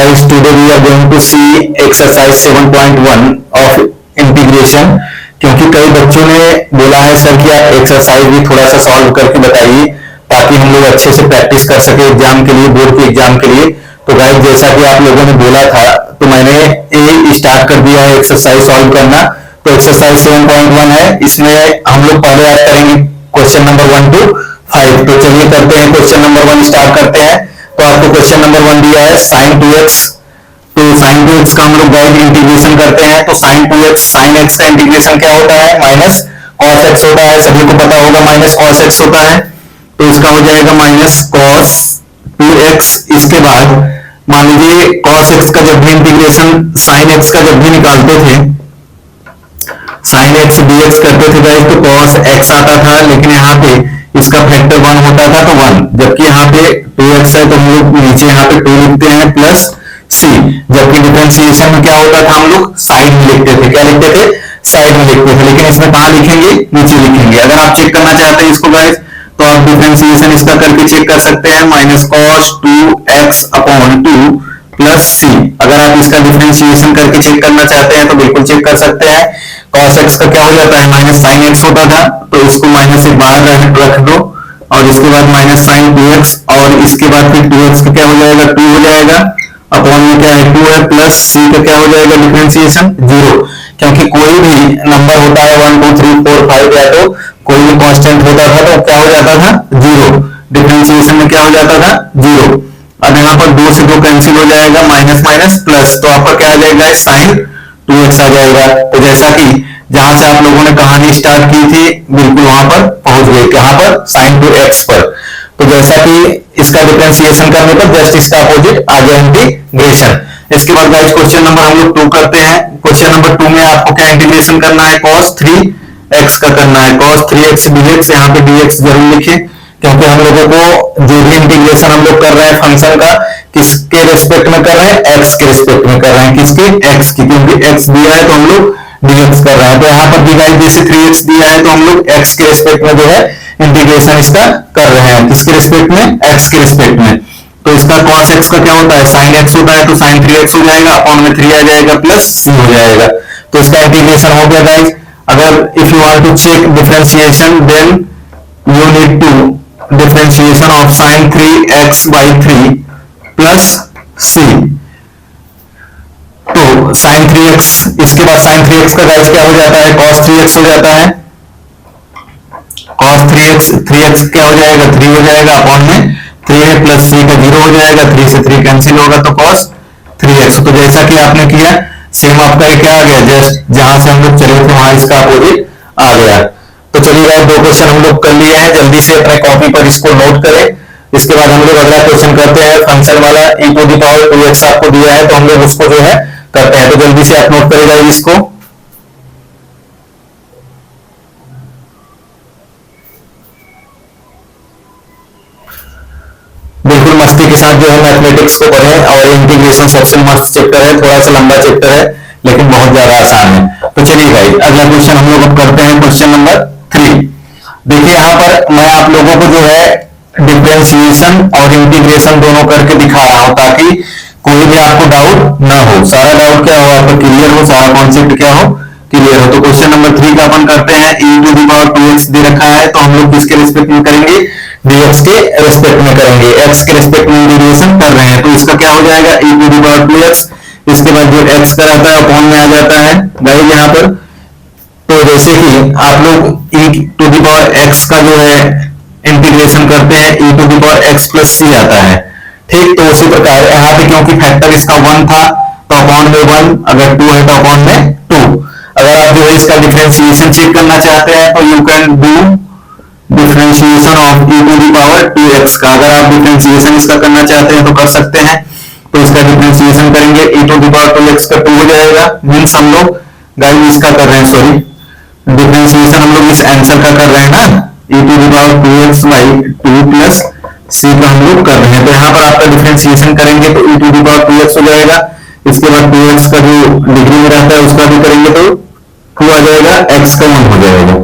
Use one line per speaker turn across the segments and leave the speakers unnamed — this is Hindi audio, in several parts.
guys, today we are going to see exercise 7.1 of integration. क्योंकि कई बच्चों ने बोला है सर कि आप एक्सरसाइज भी थोड़ा सा सॉल्व करके बताइए ताकि हम लोग अच्छे से प्रैक्टिस कर सके एग्जाम के लिए, बोर्ड के एग्जाम के लिए। तो गाइस, जैसा कि आप लोगों ने बोला था तो मैंने ये स्टार्ट कर दिया है एक्सरसाइज सॉल्व करना। तो एक्सरसाइज 7.1 है, इसमें हम लोग पहले याद करेंगे क्वेश्चन नंबर 1 to 5। तो चलिए करते हैं, क्वेश्चन नंबर 1 स्टार्ट करते हैं। तो आपको क्वेश्चन नंबर 1 दिया है sin 2x। तो sin 2x का हम लोग गाइस इंटीग्रेशन करते हैं। तो sin 2x, sin x का इंटीग्रेशन क्या होता है? माइनस cos x होता है, सभी को पता होगा माइनस cos x होता है। तो इसका हो जाएगा माइनस cos 2x। इसके बाद मान लीजिए cos x का जब भी इंटीग्रेशन sin x का जब भी निकालते थे, sin x dx करते थे गाइस, तो cos x आता था, लेकिन यहाँ पे इसका फैक्टर 1 होता था तो 1, जबकि यहाँ पे 2x है तो हम लोग नीचे यहाँ पे 2 लिखते हैं प्लस c। जबकि डिफरेंशिएशन में क्या होता था, हम लोग साइड में लिखते थे। क्या लिखते थे? साइड में लिखते थे। लेकिन इसमें कहाँ लिखेंगे? नीचे लिखेंगे। अगर आप चेक करना चाहते हैं इसको गाइस, तो आप डिफरेंशिएशन इसका करके चेक कर सकते हैं। Minus cos 2x upon 2 plus c। अगर आप इसका डिफरेंशिएशन करके चेक करना चाहते हैं तो बिल्कुल चेक कर सकते हैं। cos x का क्या हो जाता है? माइनस sin x होता था, तो इसको माइनस से बाहर रख दो, और इसके बाद माइनस sin 2x, और इसके बाद फिर 2x का क्या हो जाएगा? 2 हो जाएगा, अपॉन में क्या है? 2 है, प्लस c का क्या हो जाएगा? डिफरेंशिएशन 0। क्योंकि कोई भी नंबर होता है 1 2 3 4 5 या तो कोई भी कांस्टेंट होता था तो क्या हो जाता था? 0। डिफरेंशिएशन में क्या हो जाता था? 0। अब यहाँ पर 2 से 2 कैंसिल हो जाएगा, माइनस माइनस प्लस, तो आपका क्या आ जाएगा? sin 2x आ जाएगा। तो जैसा कि जहां से आप लोगों ने कहानी स्टार्ट की थी, बिल्कुल वहां पर पहुंच गए। कहां पर? sin 2x पर। तो जैसा कि इसका डिफरेंशिएशन करने पर जस्ट इसका अपोजिट आ गया, इंटीग्रेशन। इसके बाद गाइस क्वेश्चन नंबर हम लोग 2 करते हैं। क्वेश्चन नंबर 2 में आपको क्या इंटीग्रेशन करना है? cos 3x का करना है। cos 3x dx, यहाँ पे dx जरूर लिखिए, क्योंकि हम लोगों को जो भी इंटीग्रेशन हम लोग कर रहे हैं फंक्शन का, किसके रेस्पेक्ट में कर रहे हैं? x के रेस्पेक्ट में कर रहे हैं। किसके? x की, क्योंकि x दिया है तो हम लोग dx कर रहे हैं। तो यहाँ पर भी गाइस जैसे 3x दिया है तो हम लोग x के रेस्पेक्ट में जो है इंटीग्रेशन इसका कर रहे हैं। किसके रेस्पेक्ट में? x के रेस्पेक्ट में। तो इसका cos x का क्या होता है? sin x होता है, तो sin 3x हो जाएगा, अपॉन में 3 आ जाएगा, प्लस c हो जाएगा। तो इसका इंटीग्रेशन हो गया गाइस। अगर if you want to check differentiation, then you need to differentiation of sin 3x by 3 plus c। तो sin 3x, इसके बाद sin 3x का गाइस क्या हो जाता है? cos 3x हो जाता है। cos 3x क्या हो जाएगा? 3 हो जाएगा, अपॉन में 3 है, प्लस c का 0 हो जाएगा, 3 से 3 कैंसिल होगा, तो cos 3x। तो जैसा कि आपने किया सेम आपका ये क्या आ गया? जस्ट जहां से हम लोग चले थे वहां इसका अपोजिट आ गया। तो चलिए गाइस, 2 क्वेश्चन हम लोग कर लिए हैं। जल्दी से अपने कॉपी पर इसको नोट करें। इसके बाद हम लोग अगला क्वेश्चन करते हैं। फंक्शन वाला e to the power 2x आपको दिया है, तो हम लोग उसको जो है करते हैं। तो जल्दी से आप नोट करेगा इसको। बिल्कुल मस्ती के साथ जो है मैथमेटिक्स को पढ़ें, और इंटीग्रेशन सबसे मस्त चैप्टर है, थोड़ा सा लंबा चैप्टर है लेकिन बहुत ज्यादा आसान है। तो चलिए गाइस, अगला क्वेश्चन हम लोग अब करते हैं, क्वेश्चन नंबर 3। देखिए यहाँ पर मैं आप लोगों को जो है डिफरेंशिएशन और इंटीग्रेशन दोनों करके दिखा रहा हूं, ताकि कोई भी आपको डाउट ना हो। सारा डाउट क्या हो आपका क्लियर हो, सारा कॉन्सेप्ट क्या हो क्लियर हो। तो क्वेश्चन नंबर 3 का अपन करते हैं। e to the power 2x दे रखा है, तो हम लोग किसके रिस्पेक्ट में करेंगे? dx के रेस्पेक्ट में करेंगे। x के रेस्पेक्ट में इंटीग्रेशन कर रहे हैं, तो इसका क्या हो जाएगा? e to the power 2x। इसके बाद जो x का रहता है अपॉन में आ जाता है गाइस यहाँ पर। तो जैसे कि आप लोग e to the power x का जो है इंटीग्रेशन करते हैं, e to the power x plus c आता है, ठीक। तो उसी प्रकार यहाँ पे क्योंकि फैक्टर इसका 1 था तो अपॉन में 1, अगर 2 है तो अपॉन में 2। अगर आप जो है इसका डिफरेंशिएशन चेक करना चाहते हैं तो you can do differentiation of e to the power 2x का। अगर आप डिफरेंशिएशन इसका करना चाहते हैं तो कर सकते हैं। तो इसका डिफरेंशिएशन करेंगे, e to the power 2x का 2 हो जाएगा। मीन्स हम लोग गाइस इसका कर रहे हैं, सॉरी डिफरेंशिएशन हम लोग इस आंसर का कर रहे हैं ना, e to the power 2x by 2 plus c का हम लोग कर रहे हैं। तो यहाँ पर आपका डिफरेंशिएशन करेंगे तो e to the power 2x हो जाएगा। इसके बाद 2x का जो डिग्री में रहता है उसका भी करेंगे तो 2 आ जाएगा, x का 1 हो जाएगा,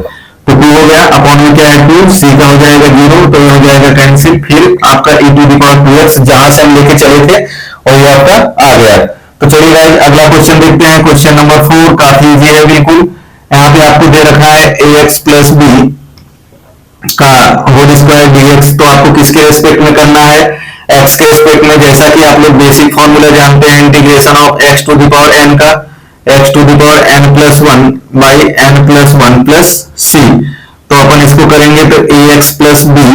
तो 2 हो गया, अपॉन में क्या है 2, c का हो जाएगा 0, तो ये हो जाएगा कैंसिल। फिर आपका e to the power 2x जहां से हम लेके चले थे और ये आपका आ गया। तो चलिए गाइस अगला क्वेश्चन देखते हैं, क्वेश्चन नंबर 4 काफी इजी है बिल्कुल। यहाँ पे आपको दे रखा है ax प्लस बी का होल स्क्वायर dx, तो आपको किसके रेस्पेक्ट में करना है, x के रेस्पेक्ट में। जैसा कि आप लोग बेसिक फॉर्मूला जानते हैं integration of x to the power n का, x to the power n plus 1 by n plus 1 plus c। तो अपन इसको करेंगे तो ax प्लस b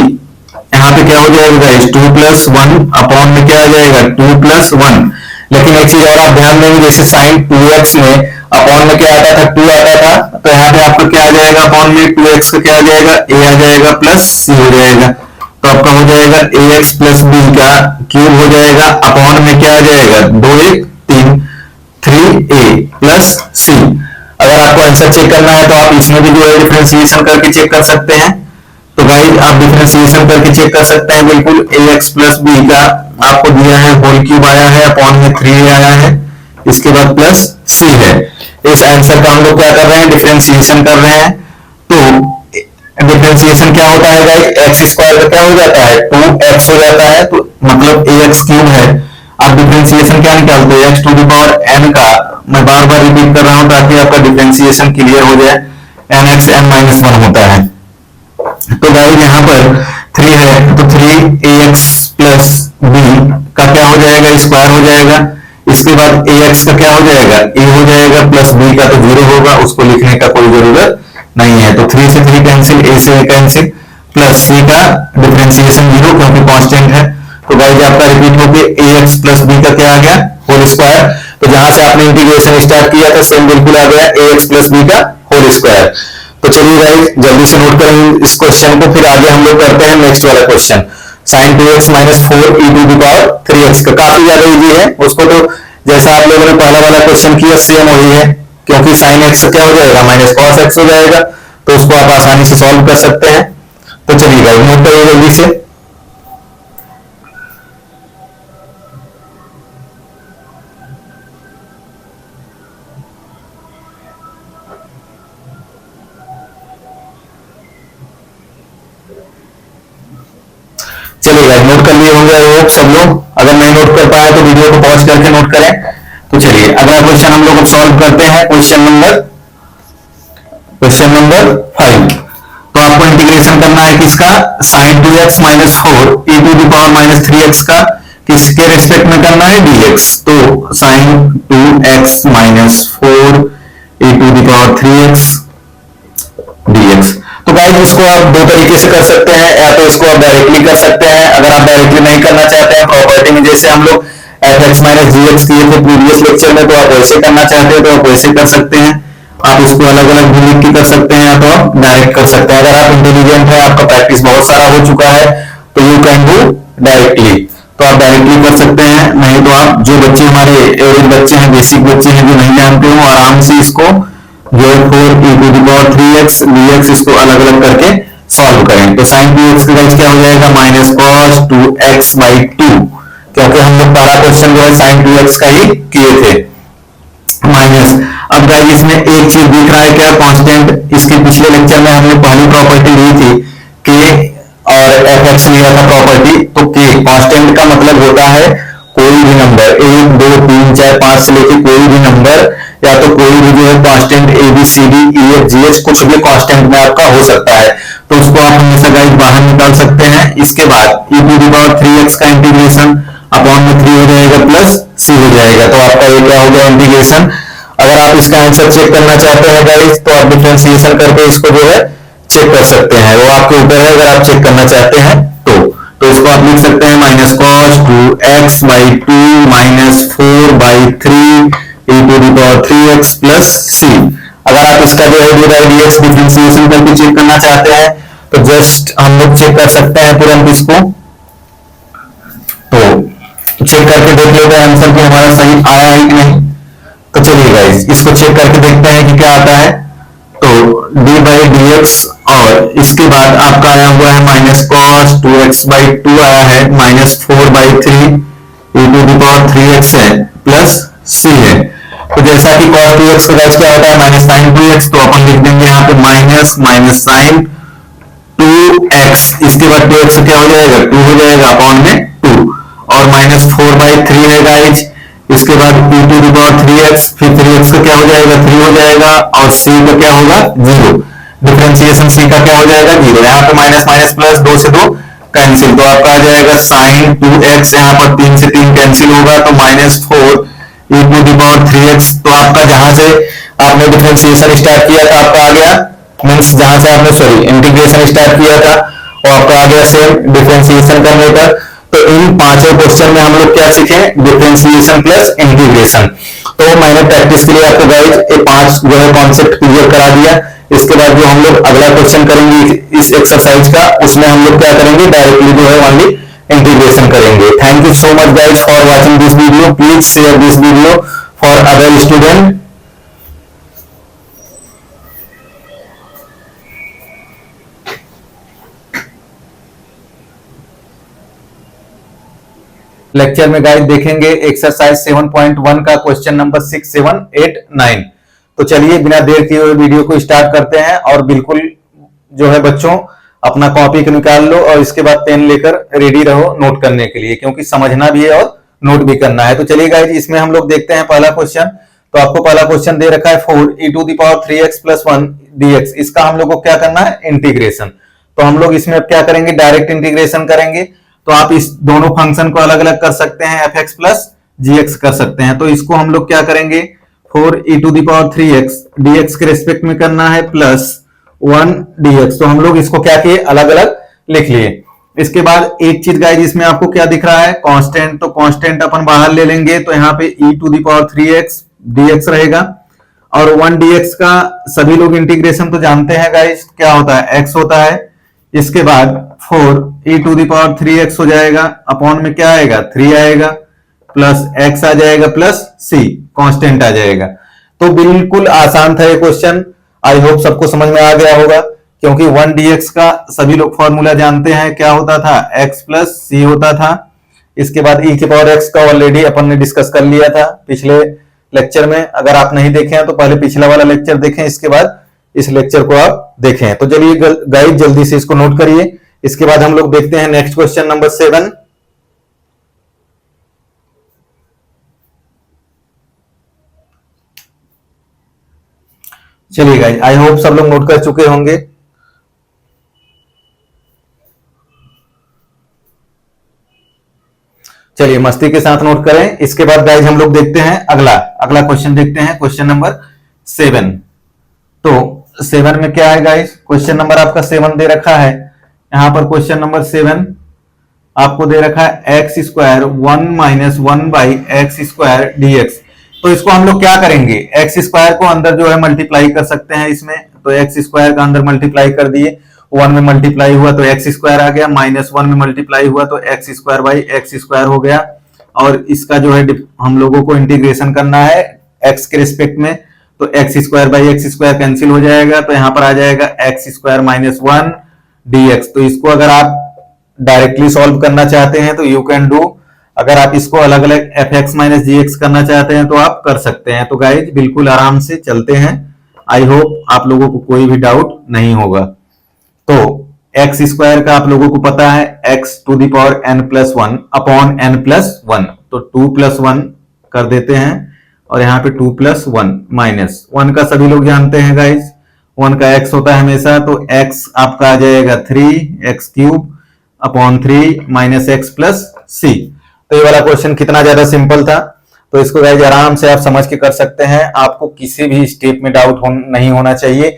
यहाँ पे क्या हो जाएगा गाइस 2 प्लस 1 अपॉन में क्या आ जाएगा 2 प्लस 1। लेकिन एक चीज और आप ध्यान देंगे, जैसे साइन 2x में अपॉन में क्या आता था 2 आता था, तो यहाँ पे आपका क्या आ जाएगा अपॉन में 2x का क्या आ जाएगा a आ जाएगा प्लस c हो जाएगा। तो आपका हो जाएगा ax प्लस b का क्यूब हो जाएगा अपॉन में क्या आ जाएगा 2 1 3 3a प्लस c। अगर आपको आंसर चेक करना है तो आप इसमें भी जो है डिफरेंशिएशन करके चेक कर सकते हैं। तो गाइस आप डिफरेंशिएशन करके चेक कर सकते हैं बिल्कुल। ax प्लस b का आपको दिया है होल क्यूब आया है अपॉन में 3 आया है, इसके बाद प्लस c है। इस आंसर का हम लोग क्या कर रहे हैं डिफरेंशिएशन कर रहे हैं। तो डिफरेंशिएशन क्या होता है गाइस, एक्स स्क्वायर का क्या हो जाता है 2x हो जाता है, तो मतलब ax क्यूब है। आप डिफरेंशिएशन क्या निकालते हैं x to the power n का, मैं बार बार रिपीट कर रहा हूं ताकि आपका डिफरेंशिएशन क्लियर हो जाए, nx n माइनस 1 होता है। तो गाइस यहाँ पर 3 है तो 3ax प्लस b का क्या हो जाएगा स्क्वायर हो जाएगा, इसके बाद ax का क्या हो जाएगा a हो जाएगा प्लस b का तो 0 होगा, उसको लिखने का कोई जरूरत नहीं है। तो 3 से 3 कैंसिल, a से a कैंसिल, प्लस c का डिफरेंशिएशन 0 क्योंकि कांस्टेंट है। तो गाइस आपका रिपीट होकर ax प्लस b का क्या आ गया होल स्क्वायर। तो जहां से आपने इंटीग्रेशन स्टार्ट किया था सेम बिल्कुल आ गया ax प्लस b का होल स्क्वायर। तो चलिए गाइस जल्दी से नोट करें इस क्वेश्चन को, फिर आगे हम लोग करते हैं नेक्स्ट वाला question. sin 2x minus 4 e to the power 3x का काफी ज्यादा इजी है, उसको तो जैसा आप लोगों ने पहला वाला क्वेश्चन किया सेम वही है, क्योंकि sin x क्या हो जाएगा माइनस cos x हो जाएगा, तो उसको आप आसानी से सॉल्व कर सकते हैं। तो चलिए गाइस नोट करिए जल्दी से। चलिए गाइस नोट कर लिए होंगे आई होप सब लोग, अगर नहीं नोट कर पाए तो वीडियो को पॉज करके नोट करें। तो चलिए अगला क्वेश्चन हम लोग अब सॉल्व करते हैं, क्वेश्चन नंबर 5। तो आपको इंटीग्रेशन करना है किसका, sin 2x minus 4 e to the power minus 3x का किसके रेस्पेक्ट में करना है dx। तो sin 2x minus 4 e to the power 3x dx। तो गाइस इसको आप दो तरीके से कर सकते हैं, या तो इसको आप डायरेक्टली कर सकते हैं। अगर आप डायरेक्टली नहीं करना चाहते हैं प्रॉपर्टी में जैसे हम लोग fx माइनस gx किए थे प्रीवियस लेक्चर में, तो आप वैसे करना चाहते हैं तो आप वैसे कर सकते हैं। आप इसको अलग अलग भी लिख के कर सकते हैं या तो आप डायरेक्ट कर सकते हैं। अगर आप इंटेलिजेंट हैं, आपका प्रैक्टिस बहुत सारा हो चुका है, तो यू कैन डू डायरेक्टली, तो आप डायरेक्टली कर सकते हैं। नहीं तो आप जो बच्चे हमारे एवरेज बच्चे हैं, बेसिक बच्चे हैं जो नहीं जानते हो, आराम से इसको जो 4 e to the power 3x dx इसको अलग अलग करके सॉल्व करें। तो sin 2x का क्या हो जाएगा माइनस cos 2x बाई 2, क्योंकि हम लोग पहला क्वेश्चन जो है sin 2x का ही किए थे, माइनस। अब गाइस इसमें एक चीज दिख रहा है क्या कांस्टेंट, इसके पिछले लेक्चर में हमने पहली प्रॉपर्टी ली थी k और fx लिया था प्रॉपर्टी। तो k कांस्टेंट का मतलब होता है कोई भी नंबर 1 2 3 4 5 से लेके कोई भी नंबर, या तो कोई भी जो है constant a b c d e f g h कुछ भी कांस्टेंट में आपका हो सकता है, तो उसको आप हमेशा गाइस बाहर निकाल सकते हैं। इसके बाद e to the power 3x का इंटीग्रेशन अपॉन में 3 हो जाएगा प्लस c हो जाएगा, तो आपका ये क्या हो गया इंटीग्रेशन। अगर आप इसका आंसर चेक करना चाहते हैं गाइस तो आप डिफरेंशिएशन करके इसको जो है चेक कर सकते हैं, वो आपके ऊपर है अगर आप चेक करना चाहते हैं तो इसको आप लिख सकते हैं minus cos 2x by 2 minus 4 by 3 e to the power 3x plus c। अगर आप इसका जो है dx डिफरेंशिएशन करके चेक करना चाहते हैं तो जस्ट हम लोग चेक कर सकते हैं तुरंत इसको, तो चेक करके देख लेते हैं आंसर कि हमारा सही आया है कि नहीं। तो चलिए गाइस इसको चेक करके देखते हैं कि क्या आता है। तो d बाई dx और इसके बाद आपका आया हुआ है माइनस cos 2x बाई 2 आया है, minus 4 by 3 e to the power 3x है प्लस c है। तो जैसा कि cos 2x का गाइस क्या होता है माइनस sin 2x, तो अपन लिख देंगे यहाँ पे माइनस माइनस sin 2x, इसके बाद 2x क्या हो जाएगा 2 हो जाएगा अपॉन में 2, और माइनस 4 बाई 3 है गाइस सी का क्या होगा 0, डिफरेंशिएशन सी का क्या हो जाएगा 0। यहाँ पे माइनस माइनस प्लस, 2 से 2 कैंसिल, तो आपका आ जाएगा साइन 2x, यहाँ पर 3 से 3 कैंसिल होगा तो -4 e to the power 3x। तो आपका जहां से आपने डिफरेंशिएशन स्टार्ट किया था आपका आ गया, मीन्स जहां से आपने सॉरी इंटीग्रेशन स्टार्ट किया था और आपका आ गया सेम डिफरेंशिएशन करने पर। तो इन पांचों क्वेश्चन में हम लोग क्या सीखे, डिफरेंशिएशन प्लस इंटीग्रेशन। तो मैंने प्रैक्टिस के लिए आपको गाइस ये 5 जो है कॉन्सेप्ट क्लियर करा दिया। इसके बाद जो हम लोग अगला क्वेश्चन करेंगे इस एक्सरसाइज का, उसमें हम लोग क्या करेंगे, डायरेक्टली जो है ओनली इंटीग्रेशन करेंगे। Thank you so much guys for watching this video. Please share this video for other student. Lecture में गाइस देखेंगे एक्सरसाइज 7.1 का क्वेश्चन नंबर 6, 7, 8, 9। तो चलिए बिना देर किए हुए वीडियो को स्टार्ट करते हैं। और बिल्कुल जो है बच्चों अपना कॉपी निकाल लो और इसके बाद पेन लेकर रेडी रहो नोट करने के लिए, क्योंकि समझना भी है और नोट भी करना है। तो चलिए गाइस इसमें हम लोग देखते हैं पहला क्वेश्चन। तो आपको पहला क्वेश्चन दे रखा है 4 e to the power 3x + 1 dx। इसका हम लोग को क्या करना है, इंटीग्रेशन। तो हम लोग इसमें अब क्या करेंगे, डायरेक्ट इंटीग्रेशन करेंगे। तो आप इस दोनों फंक्शन को अलग अलग कर सकते हैं, fx + gx कर सकते हैं। तो इसको हम लोग क्या करेंगे, 4 e to the power 3x dx के रेस्पेक्ट में करना है प्लस 1 dx। तो हम लोग इसको क्या किए, अलग अलग लिख लिए। इसके बाद एक चीज गाइस इसमें आपको क्या दिख रहा है, कांस्टेंट। तो कांस्टेंट अपन बाहर ले लेंगे, तो यहाँ पे e to the power 3x dx रहेगा। और 1 dx का सभी लोग इंटीग्रेशन तो जानते हैं गाइस, क्या होता है, x होता है। इसके बाद 4 e to the power 3x हो जाएगा, अपॉन में क्या आएगा 3 आएगा, प्लस x आ जाएगा, प्लस c कांस्टेंट आ जाएगा। तो बिल्कुल आसान था ये क्वेश्चन। आई होप सबको समझ में आ गया होगा, क्योंकि 1 dx का सभी लोग फॉर्मूला जानते हैं, क्या होता था, x + c होता था। इसके बाद e की पावर x का ऑलरेडी अपन ने डिस्कस कर लिया था पिछले लेक्चर में। अगर आप नहीं देखे हैं तो पहले पिछला वाला लेक्चर देखें, इसके बाद इस लेक्चर को आप देखें। तो चलिए गाइस जल्दी से इसको नोट करिए। इसके बाद हम लोग देखते हैं नेक्स्ट क्वेश्चन नंबर 7। चलिए गाइस आई होप सब लोग नोट कर चुके होंगे। चलिए मस्ती के साथ नोट करें। इसके बाद गाइस हम लोग देखते हैं अगला क्वेश्चन देखते हैं, क्वेश्चन नंबर 7। तो 7 में क्या है गाइस, क्वेश्चन नंबर आपका 7 दे रखा है। यहां पर क्वेश्चन नंबर 7 आपको दे रखा है x² 1 - 1/x² dx। तो इसको हम लोग क्या करेंगे, x² को अंदर जो है मल्टीप्लाई कर सकते हैं इसमें। तो x² का अंदर मल्टीप्लाई कर दिए, 1 में मल्टीप्लाई हुआ तो x² आ गया, -1 में मल्टीप्लाई हुआ तो x² हो गया। और इसका जो है हम लोगों को इंटीग्रेशन करना है x के रिस्पेक्ट में। तो x² कैंसिल हो जाएगा, तो यहां पर आ जाएगा x² - 1 dx। तो इसको अगर आप डायरेक्टली सॉल्व करना चाहते हैं तो यू कैन डू। अगर आप इसको अलग अलग fx - gx करना चाहते हैं तो आप कर सकते हैं। तो गाइज बिल्कुल आराम से चलते हैं। आई होप आप लोगों को कोई भी डाउट नहीं होगा। तो x² का आप लोगों को पता है x to the power n+1 upon n+1। तो 2 + 1 कर देते हैं, और यहाँ पे 2 + 1 -1 का सभी लोग जानते हैं गाइज, 1 का x होता है हमेशा। तो x आपका आ जाएगा 3x³ अपॉन 3 - x + c। तो ये वाला क्वेश्चन कितना ज्यादा सिंपल था। तो इसको गाइज आराम से आप समझ के कर सकते हैं। आपको किसी भी स्टेप में डाउट नहीं होना चाहिए,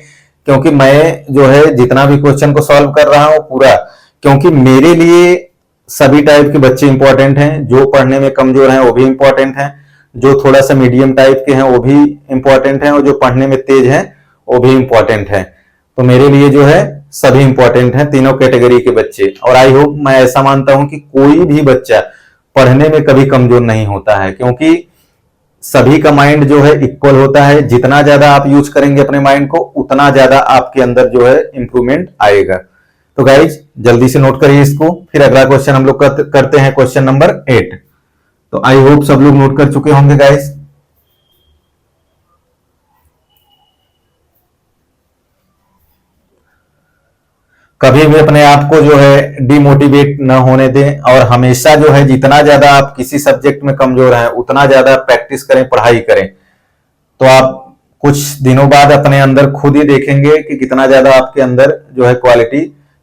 क्योंकि मैं जो है जितना भी क्वेश्चन को सॉल्व कर रहा हूं पूरा, क्योंकि मेरे लिए सभी टाइप के बच्चे इंपॉर्टेंट हैं। जो पढ़ने में कमजोर हैं वो भी इंपॉर्टेंट हैं, जो थोड़ा सा मीडियम टाइप के हैं वो भी इंपॉर्टेंट हैं, और जो पढ़ने में तेज हैं वो भी इंपॉर्टेंट हैं। तो मेरे लिए जो है सभी इंपॉर्टेंट हैं, तीनों कैटेगरी के बच्चे। और आई होप मैं ऐसा मानता हूं कि कोई भी बच्चा पढ़ने में कभी कमजोर नहीं होता है, क्योंकि सभी का माइंड जो है इक्वल होता है। जितना ज्यादा आप यूज करेंगे अपने माइंड को, उतना ज्यादा आपके अंदर जो है इंप्रूवमेंट आएगा। तो गाइज जल्दी से नोट करिए इसको। फिर अगला क्वेश्चन हम लोग करते हैं क्वेश्चन नंबर 8। तो आई होप सब लोग नोट कर चुके होंगे गाइज। कभी भी अपने आप को जो है डिमोटिवेट न होने दें, और हमेशा जो है जितना ज्यादा आप किसी सब्जेक्ट में कमजोर हैं उतना ज्यादा प्रैक्टिस करें, पढ़ाई करें। तो आप कुछ दिनों बाद अपने अंदर खुद ही देखेंगे कि कितना ज्यादा आपके अंदर जो है क्वालिटी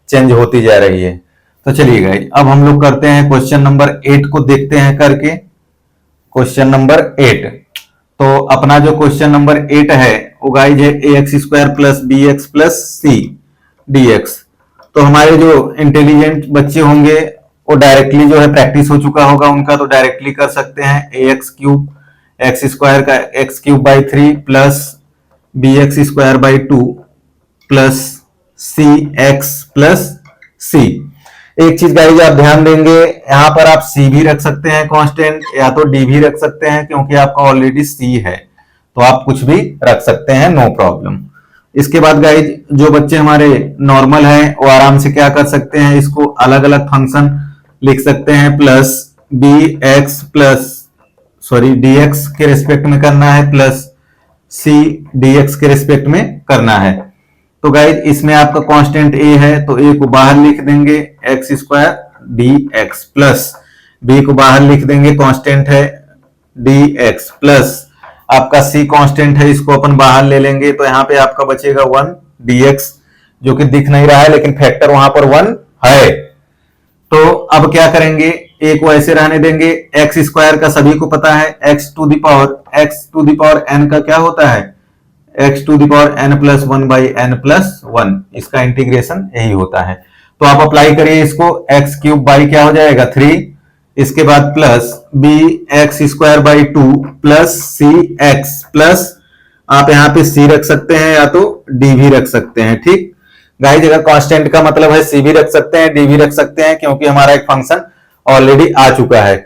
चेंज होती जा रही है। तो चलिए गाइज, अब हम लोग करते हैं क्वेश्चन नंबर 8 को देखते हैं करके। क्वेश्चन नंबर 8, तो अपना जो क्वेश्चन नंबर 8 है वो गाइज है a x square plus B x plus C D x. तो हमारे जो इंटेलिजेंट बच्चे होंगे वो डायरेक्टली जो है प्रैक्टिस हो चुका होगा उनका, तो डायरेक्टली कर सकते हैं a x cube x square का x cube by 3 plus B x square by 2 plus C x plus c. एक चीज गाइस आप ध्यान देंगे, यहां पर आप सी भी रख सकते हैं कांस्टेंट, या तो डी भी रख सकते हैं, क्योंकि आपका ऑलरेडी सी है तो आप कुछ भी रख सकते हैं, नो प्रॉब्लम। इसके बाद गाइज जो बच्चे हमारे नॉर्मल हैं वो आराम से क्या कर सकते हैं, इसको अलग अलग फंक्शन लिख सकते हैं, plus B x plus sorry D X के रिस्पेक्ट में करना है प्लस सी डी एक्स के रिस्पेक्ट में करना है। तो गाइज इसमें आपका कांस्टेंट ए है तो ए को बाहर लिख देंगे X square D X, plus B को बाहर लिख देंगे कांस्टेंट है डी एक्स, प्लस आपका सी कांस्टेंट है इसको अपन बाहर ले लेंगे तो यहाँ पे आपका बचेगा 1 dx, जो कि दिख नहीं रहा है लेकिन फैक्टर वहां पर 1 है। तो अब क्या करेंगे, ए को ऐसे रहने देंगे, एक्स स्क्वायर का सभी को पता है X to the power N का क्या होता है, X to the power N plus 1 by N plus 1, इसका इंटीग्रेशन यही होता है। तो आप अप्लाई करिए इसको, एक्स क्यूब बाई क्या हो जाएगा 3, इसके बाद plus B x square by 2 plus C x, plus आप यहाँ पे सी रख सकते हैं या तो डी भी रख सकते हैं। ठीक गाइस, अगर कांस्टेंट का मतलब है सी भी रख सकते हैं डी भी रख सकते हैं, क्योंकि हमारा एक फंक्शन ऑलरेडी आ चुका है।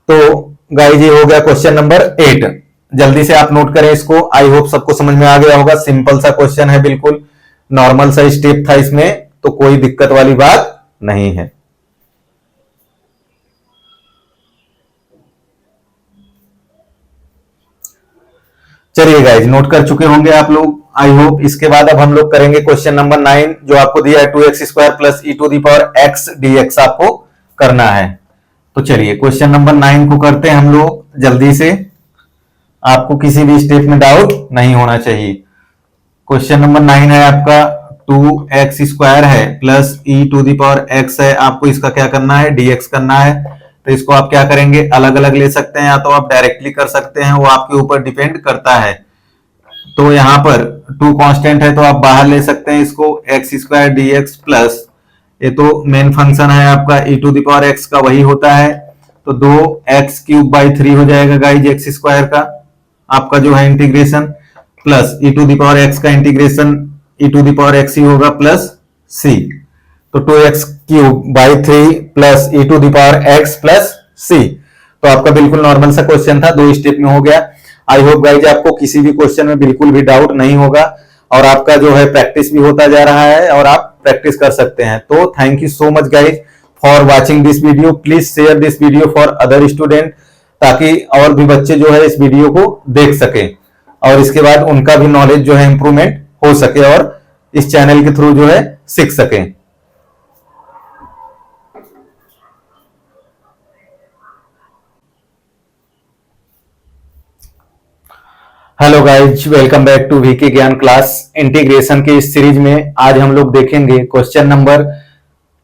तो गाइस ये हो गया क्वेश्चन नंबर 8। जल्दी से आप नोट करें इसको, आई होप सबको समझ में आ गया होगा। सिंपल सा क्वेश्चन है, बिल्कुल नॉर्मल सा स्टेप था इसमें, तो कोई दिक्कत वाली बात नहीं है। चलिए गाइज, नोट कर चुके होंगे आप लोग आई होप। इसके बाद अब हम लोग करेंगे क्वेश्चन नंबर 9, जो आपको दिया है 2x square plus E to the power X dx आपको करना है। तो चलिए क्वेश्चन नंबर 9 को करते हैं हम लोग जल्दी से, आपको किसी भी स्टेप में डाउट नहीं होना चाहिए। क्वेश्चन नंबर 9 है आपका 2x स्क्वायर है plus E to the power X है, आपको इसका क्या करना है dx करना है। तो इसको आप क्या करेंगे, अलग अलग ले सकते हैं या तो आप डायरेक्टली कर सकते हैं, वो आपके ऊपर डिपेंड करता है। तो यहाँ पर 2 कांस्टेंट है तो आप बाहर ले सकते हैं इसको, x square D X plus ये तो मेन फंक्शन है आपका ई टू द पावर एक्स का, वही होता है। तो 2x क्यूब बाई 3 हो जाएगा गाइज एक्स स्क्वायर का आपका जो है integration, plus E to the power x का integration e to the power x ही होगा प्लस सी। तो 2x cube by 3 plus E to the power x plus c. तो आपका बिल्कुल नॉर्मल सा क्वेश्चन था, 2 स्टेप में हो गया। आई होप गाइज आपको किसी भी क्वेश्चन में बिल्कुल भी डाउट नहीं होगा, और आपका जो है प्रैक्टिस भी होता जा रहा है और आप प्रैक्टिस कर सकते हैं। तो thank you so much guys for watching this video. Please share this video for other student, ताकि और भी बच्चे जो है इस वीडियो को देख सके और इसके बाद उनका भी नॉलेज जो है इंप्रूवमेंट हो सके और इस चैनल के थ्रू जो है सीख सके। Hello guys, welcome back to VK Gyan class. Integration के इस सीरीज में आज हम लोग देखेंगे क्वेश्चन नंबर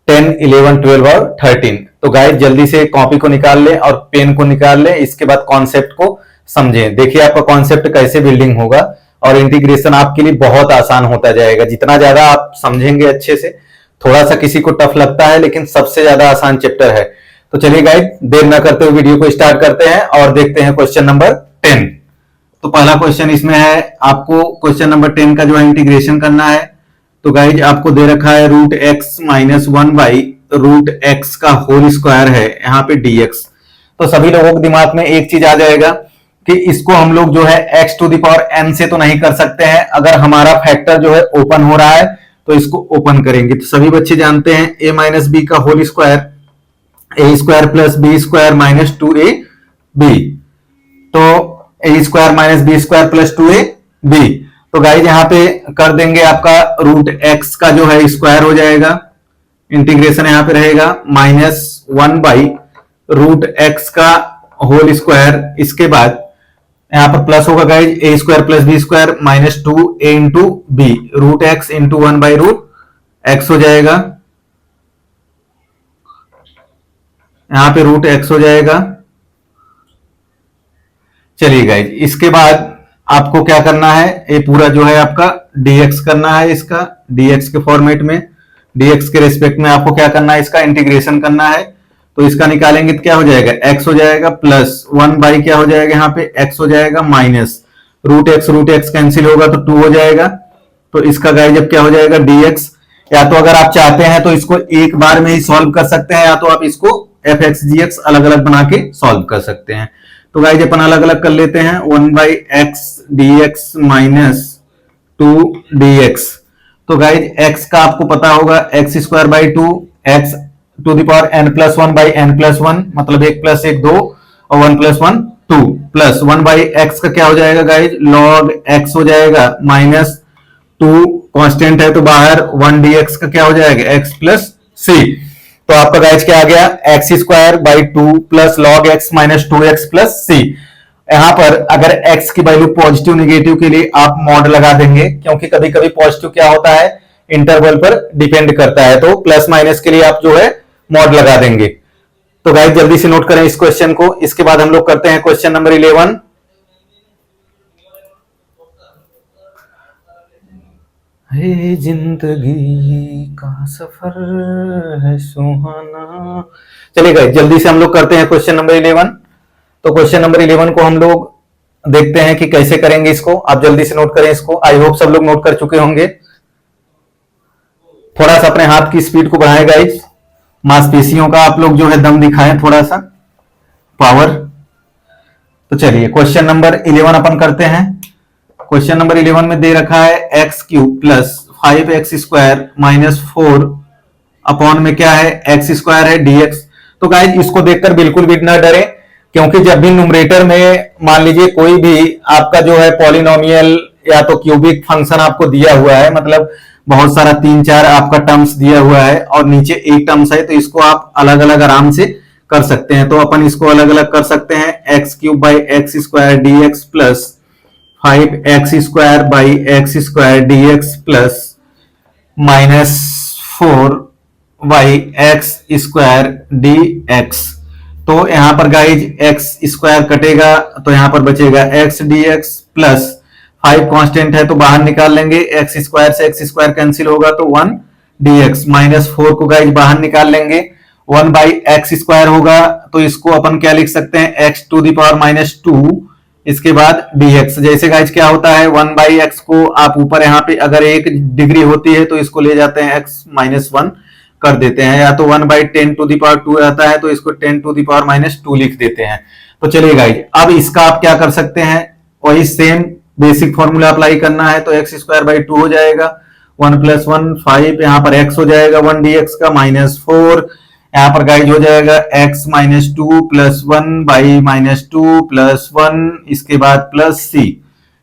10, 11, 12 और 13। तो गाइज जल्दी से कॉपी को निकाल लें और पेन को निकाल लें, इसके बाद कॉन्सेप्ट को समझें। देखिए आपका कॉन्सेप्ट कैसे बिल्डिंग होगा और इंटीग्रेशन आपके लिए बहुत आसान होता जाएगा। जितना ज्यादा आप समझेंगे अच्छे से, थोड़ा सा किसी को टफ लगता है लेकिन सबसे ज्यादा आसान चैप्टर है। तो चलिए गाइज देर न करते हुए वीडियो को स्टार्ट करते हैं और देखते हैं क्वेश्चन नंबर 10। तो पहला क्वेश्चन इसमें है, आपको क्वेश्चन नंबर 10 का जो है इंटीग्रेशन करना है। तो गाइज आपको दे रखा है root X minus 1 by root x का होल स्क्वायर है यहाँ पे dx। तो सभी लोगों के दिमाग में एक चीज आ जाएगा कि इसको हम लोग जो है x to the power n से तो नहीं कर सकते हैं, अगर हमारा फैक्टर जो है ओपन हो रहा है तो इसको ओपन करेंगे। तो सभी बच्चे जानते हैं a माइनस बी का whole square a square plus b square minus 2ab, तो a square minus b square plus 2ab। तो गाइज यहाँ पे कर देंगे, आपका रूट एक्स का जो है स्क्वायर हो जाएगा, इंटीग्रेशन यहाँ पे रहेगा माइनस 1 बाई रूट एक्स का होल स्क्वायर। इसके बाद यहाँ पर प्लस होगा guys a square plus b square minus 2a into b, root x into 1/√x हो जाएगा, यहां पे रूट एक्स हो जाएगा। चलिए गाइज, इसके बाद आपको क्या करना है, ये पूरा जो है आपका dx करना है, इसका dx के फॉर्मेट में, dx के रेस्पेक्ट में आपको क्या करना है, इसका इंटीग्रेशन करना है। तो इसका निकालेंगे तो क्या हो जाएगा, x हो जाएगा प्लस 1 बाई क्या हो जाएगा, यहाँ पे x हो जाएगा माइनस रूट एक्स कैंसिल होगा तो 2 हो जाएगा। तो इसका गाइज अब क्या हो जाएगा dx, या तो अगर आप चाहते हैं तो इसको एक बार में ही सॉल्व कर सकते हैं, या तो आप इसको fx gx अलग अलग बना के सॉल्व कर सकते हैं। तो गाइज अपन अलग अलग कर लेते हैं, 1/x dx माइनस 2 dx। तो गाइज x का आपको पता होगा x²/2, x to the power n+1/n+1, मतलब 1 + 1 2 और 1 + 1 2, प्लस 1/x का क्या हो जाएगा गाइज, log x हो जाएगा माइनस 2 कांस्टेंट है तो बाहर 1 dx का क्या हो जाएगा, x + c। तो आपका गाइज क्या आ गया, x²/2 plus log x minus 2x + c। यहां पर अगर x की वैल्यू पॉजिटिव निगेटिव के लिए आप मॉड लगा देंगे, क्योंकि कभी कभी पॉजिटिव क्या होता है, इंटरवल पर डिपेंड करता है, तो प्लस माइनस के लिए आप जो है मॉड लगा देंगे। तो गाइस जल्दी से नोट करें इस क्वेश्चन को। इसके बाद हम लोग करते हैं क्वेश्चन नंबर 11। हे जिंदगी का सफर है सुहाना। चलिए गाइस जल्दी से हम लोग करते हैं क्वेश्चन नंबर 11। तो क्वेश्चन नंबर 11 को हम लोग देखते हैं कि कैसे करेंगे इसको। आप जल्दी से नोट करें इसको। आई होप सब लोग नोट कर चुके होंगे। थोड़ा सा अपने हाथ की स्पीड को बढ़ाएं गाइस, मांसपेशियों का आप लोग जो है दम दिखाएं, थोड़ा सा पावर। तो चलिए क्वेश्चन नंबर 11 अपन करते हैं। क्वेश्चन नंबर 11 में दे रखा है x³ plus 5x² minus 4 upon में क्या है, x² है dx। तो गाइस इसको देखकर बिल्कुल भी ना डरे, क्योंकि जब भी न्यूमरेटर में मान लीजिए कोई भी आपका जो है पॉलिनोमियल या तो क्यूबिक फंक्शन आपको दिया हुआ है, मतलब बहुत सारा 3-4 आपका टर्म्स दिया हुआ है और नीचे एक टर्म्स है, तो इसको आप अलग अलग आराम से कर सकते हैं। तो अपन इसको अलग अलग कर सकते हैं, x³/x² dx plus 5x² dx plus minus 4x² dx। तो यहां पर गाइज x² कटेगा तो यहां पर बचेगा x dx प्लस 5 कांस्टेंट है तो बाहर निकाल लेंगे, x² से x² कैंसिल होगा तो 1 dx माइनस 4 को गाइज बाहर निकाल लेंगे, 1/x² होगा तो इसको अपन क्या लिख सकते हैं, x⁻⁻2 इसके बाद dx। जैसे गाइज क्या होता है 1/x को आप ऊपर यहाँ पे अगर 1 डिग्री होती है तो इसको ले जाते हैं x-1 कर देते हैं, या तो 1/10⁻² आता है तो इसको 10⁻⁻2 लिख देते हैं। तो चलिए गाइज अब इसका आप क्या कर सकते हैं, वही सेम बेसिक फॉर्मूला अप्लाई करना है। तो x²/2 हो जाएगा, 1 + 1 5, यहाँ पर x हो जाएगा 1 dx का माइनस 4, यहाँ पर गाइज हो जाएगा x-2 प्लस 1/-2 प्लस 1, इसके बाद प्लस c,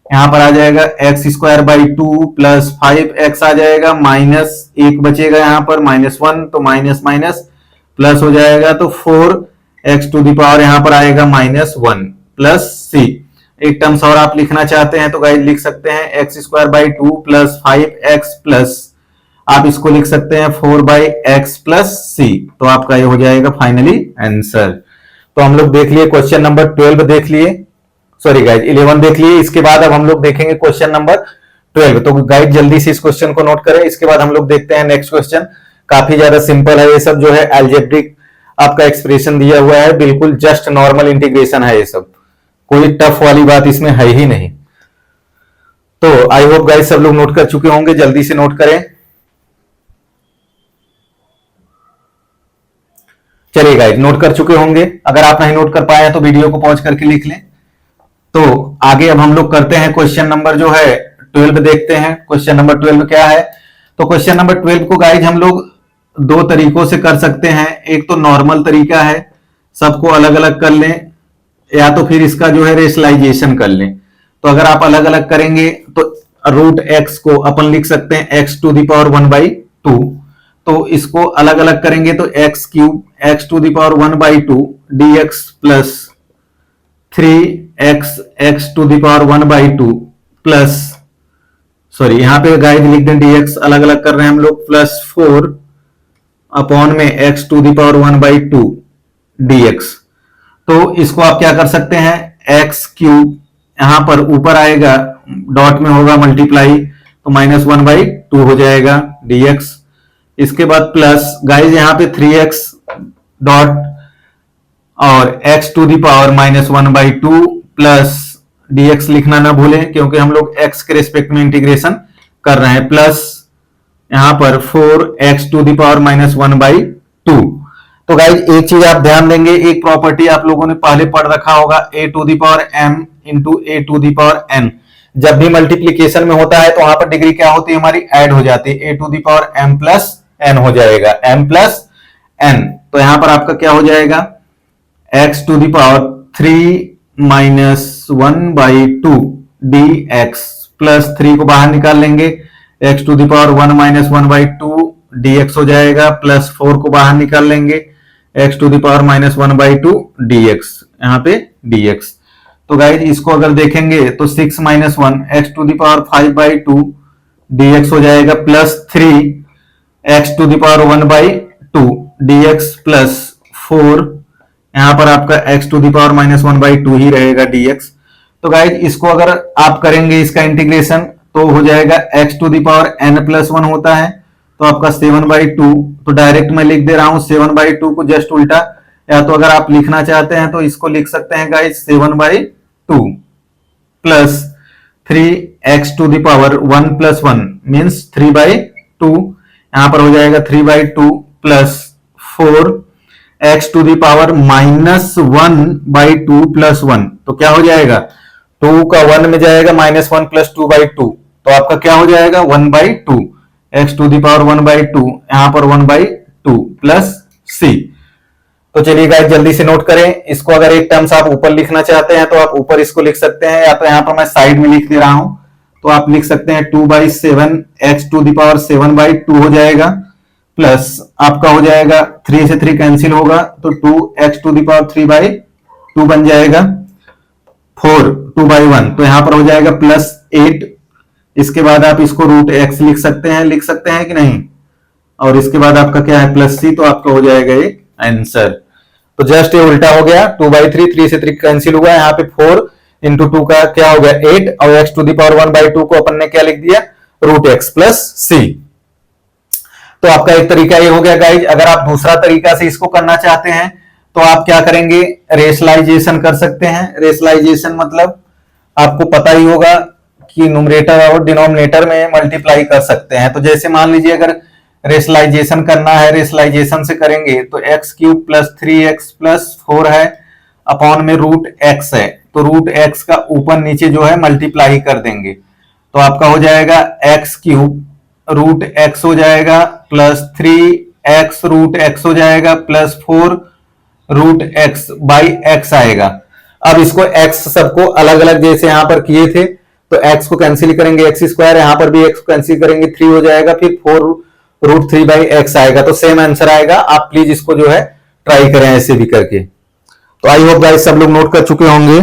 यहाँ पर आ जाएगा x²/2 प्लस 5x आ जाएगा, माइनस 1 बचेगा यहाँ पर -1 तो माइनस माइनस प्लस हो जाएगा तो 4x⁻, यहाँ पर आएगा -1 प्लस c। एक टर्म्स और आप लिखना चाहते हैं तो गाइज लिख सकते हैं x²/2 प्लस 5x प्लस आप इसको लिख सकते हैं 4/x प्लस c। तो आपका ये हो जाएगा फाइनली आंसर। तो हम लोग देख लिए क्वेश्चन नंबर 12 देख लिए, सॉरी गाइज 11 देख लिए। इसके बाद अब हम लोग देखेंगे क्वेश्चन नंबर 12। तो गाइज जल्दी से इस क्वेश्चन को नोट करें। इसके बाद हम लोग देखते हैं नेक्स्ट क्वेश्चन। काफी ज्यादा सिंपल है, ये सब जो है अलजेब्रिक आपका एक्सप्रेशन दिया हुआ है, बिल्कुल जस्ट नॉर्मल इंटीग्रेशन है, ये सब कोई टफ वाली बात इसमें है ही नहीं। तो आई होप गाइज सब लोग नोट कर चुके होंगे, जल्दी से नोट करें। चलिए गाइज नोट कर चुके होंगे, अगर आप नहीं नोट कर पाए हैं तो वीडियो को पॉज करके लिख लें। तो आगे अब हम लोग करते हैं क्वेश्चन नंबर जो है 12 देखते हैं। क्वेश्चन नंबर 12 क्या है, तो क्वेश्चन नंबर 12 को गाइज हम लोग 2 तरीकों से कर सकते हैं। एक तो नॉर्मल तरीका है, सबको अलग अलग कर लें, या तो फिर इसका जो है रेशनलाइजेशन कर लें। तो अगर आप अलग अलग करेंगे तो रूट एक्स को अपन लिख सकते हैं x⁻1/2, तो इसको अलग अलग करेंगे तो x³ x⁻1/2 dx plus 3 x to the power 1/2 plus, sorry यहाँ पे गाइस लिख दें dx, अलग अलग कर रहे हैं हम लोग, प्लस 4 अपॉन में x to the power 1/2 dx। तो इसको आप क्या कर सकते हैं, एक्स क्यूब यहां पर ऊपर आएगा, डॉट में होगा मल्टीप्लाई, तो -1/2 हो जाएगा dx। इसके बाद प्लस गाइस यहाँ पे 3x डॉट और x to the power -1/2 plus dx लिखना ना भूलें, क्योंकि हम लोग x के रेस्पेक्ट में इंटीग्रेशन कर रहे हैं, प्लस यहां पर 4x टू द पावर -1/2। तो गाइस एक चीज आप ध्यान देंगे, एक प्रॉपर्टी आप लोगों ने पहले पढ़ रखा होगा, a to the power m into a to the power n। जब भी मल्टीप्लीकेशन में होता है तो वहां पर डिग्री क्या होती है हमारी, ऐड हो जाती है, a to the power m plus n हो जाएगा, m प्लस n। तो यहां पर आपका क्या हो जाएगा, x to the power 3 -1/2 dx, plus 3 को बाहर निकाल लेंगे, x to the power 1 -1/2 dx हो जाएगा, प्लस 4 को बाहर निकाल लेंगे, x to the power -1/2 dx, यहाँ पे dx। तो गाइज इसको अगर देखेंगे तो 6 - 1 x to the power 5/2 dx हो जाएगा, plus 3 x to the power 1/2 dx plus 4, यहां पर आपका x टू द पावर -1/2 ही रहेगा dx। तो गाइज इसको अगर आप करेंगे इसका इंटीग्रेशन तो हो जाएगा x to the power n+1 होता है, तो आपका 7/2। तो डायरेक्ट मैं लिख दे रहा हूं 7/2 को जस्ट उल्टा, या तो अगर आप लिखना चाहते हैं तो इसको लिख सकते हैं guys 7/2 plus 3x to the power 1+1 means 3/2, यहां पर हो जाएगा 3/2 plus 4 x to the power -1/2 plus 1, तो क्या हो जाएगा, 2 का 1 में जाएगा, -1 प्लस 2/2, तो आपका क्या हो जाएगा 1/2, x टू द पावर 1/2, यहां पर 1/2 प्लस c। तो चलिए गाइस जल्दी से नोट करें इसको, अगर एक टर्म्स आप ऊपर लिखना चाहते हैं तो आप ऊपर इसको लिख सकते हैं, या तो यहां पर मैं साइड में लिख दे रहा हूं, तो आप लिख सकते हैं 2/7 x टू द पावर 7/2 हो जाएगा, प्लस आपका हो जाएगा 3 से 3 कैंसिल होगा, तो 2x टू द पावर 3/2 बन जाएगा, 4 2/1, तो यहां पर हो जाएगा प्लस 8। इसके बाद आप इसको √x लिख सकते हैं कि नहीं, और इसके बाद आपका क्या है प्लस c, तो आपका हो जाएगा ये आंसर। तो जस्ट ये उल्टा हो गया, 2/3, 3 से 3 कैंसिल हुआ, यहाँ पे 4 इंटू 2 का क्या हो गया 8, और x टू द पावर 1/2 को अपन ने क्या लिख दिया √x प्लस c। तो आपका एक तरीका ये हो गया गाइज। अगर आप दूसरा तरीका से इसको करना चाहते हैं तो आप क्या करेंगे, रेशनलाइजेशन कर सकते हैं। रेशनलाइजेशन मतलब आपको पता ही होगा कि न्यूमरेटर और डिनोमिनेटर में मल्टीप्लाई कर सकते हैं। तो जैसे मान लीजिए अगर रेशनलाइजेशन करना है, रेशनलाइजेशन से करेंगे तो x³ प्लस 3x प्लस 4 है, अपॉन में √x है, तो √x का ऊपर नीचे जो है मल्टीप्लाई कर देंगे, तो आपका हो जाएगा x³ √x हो जाएगा, प्लस 3x √x हो जाएगा, प्लस 4 √x बाई x आएगा। अब इसको x सबको अलग अलग जैसे यहां पर किए थे, तो x को कैंसिल करेंगे x², यहां पर भी x को कैंसिल करेंगे 3 हो जाएगा, फिर 4 √3 बाई x आएगा, तो सेम आंसर आएगा। आप प्लीज इसको जो है ट्राई करें ऐसे भी करके। तो आई होप गाइस सब लोग नोट कर चुके होंगे।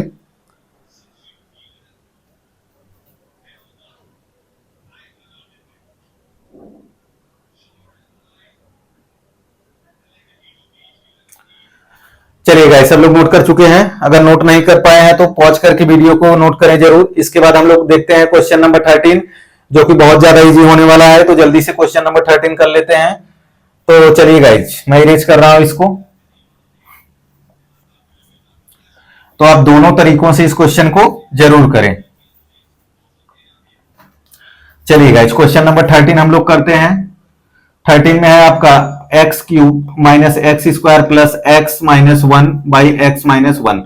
चलिए गाइस सब लोग नोट कर चुके हैं, अगर नोट नहीं कर पाए हैं तो पॉज करके वीडियो को नोट करें जरूर। इसके बाद हम लोग देखते हैं क्वेश्चन नंबर 13, जो कि बहुत ज्यादा इजी होने वाला है, तो जल्दी से क्वेश्चन नंबर 13 कर लेते हैं। तो चलिए गाइस मैं इरेज कर रहा हूं इसको। तो आप दोनों तरीकों से इस क्वेश्चन को जरूर करें। चलिए गाइस क्वेश्चन नंबर 13 हम लोग करते हैं। 13 में है आपका x³ minus x² plus x minus 1 by x minus 1।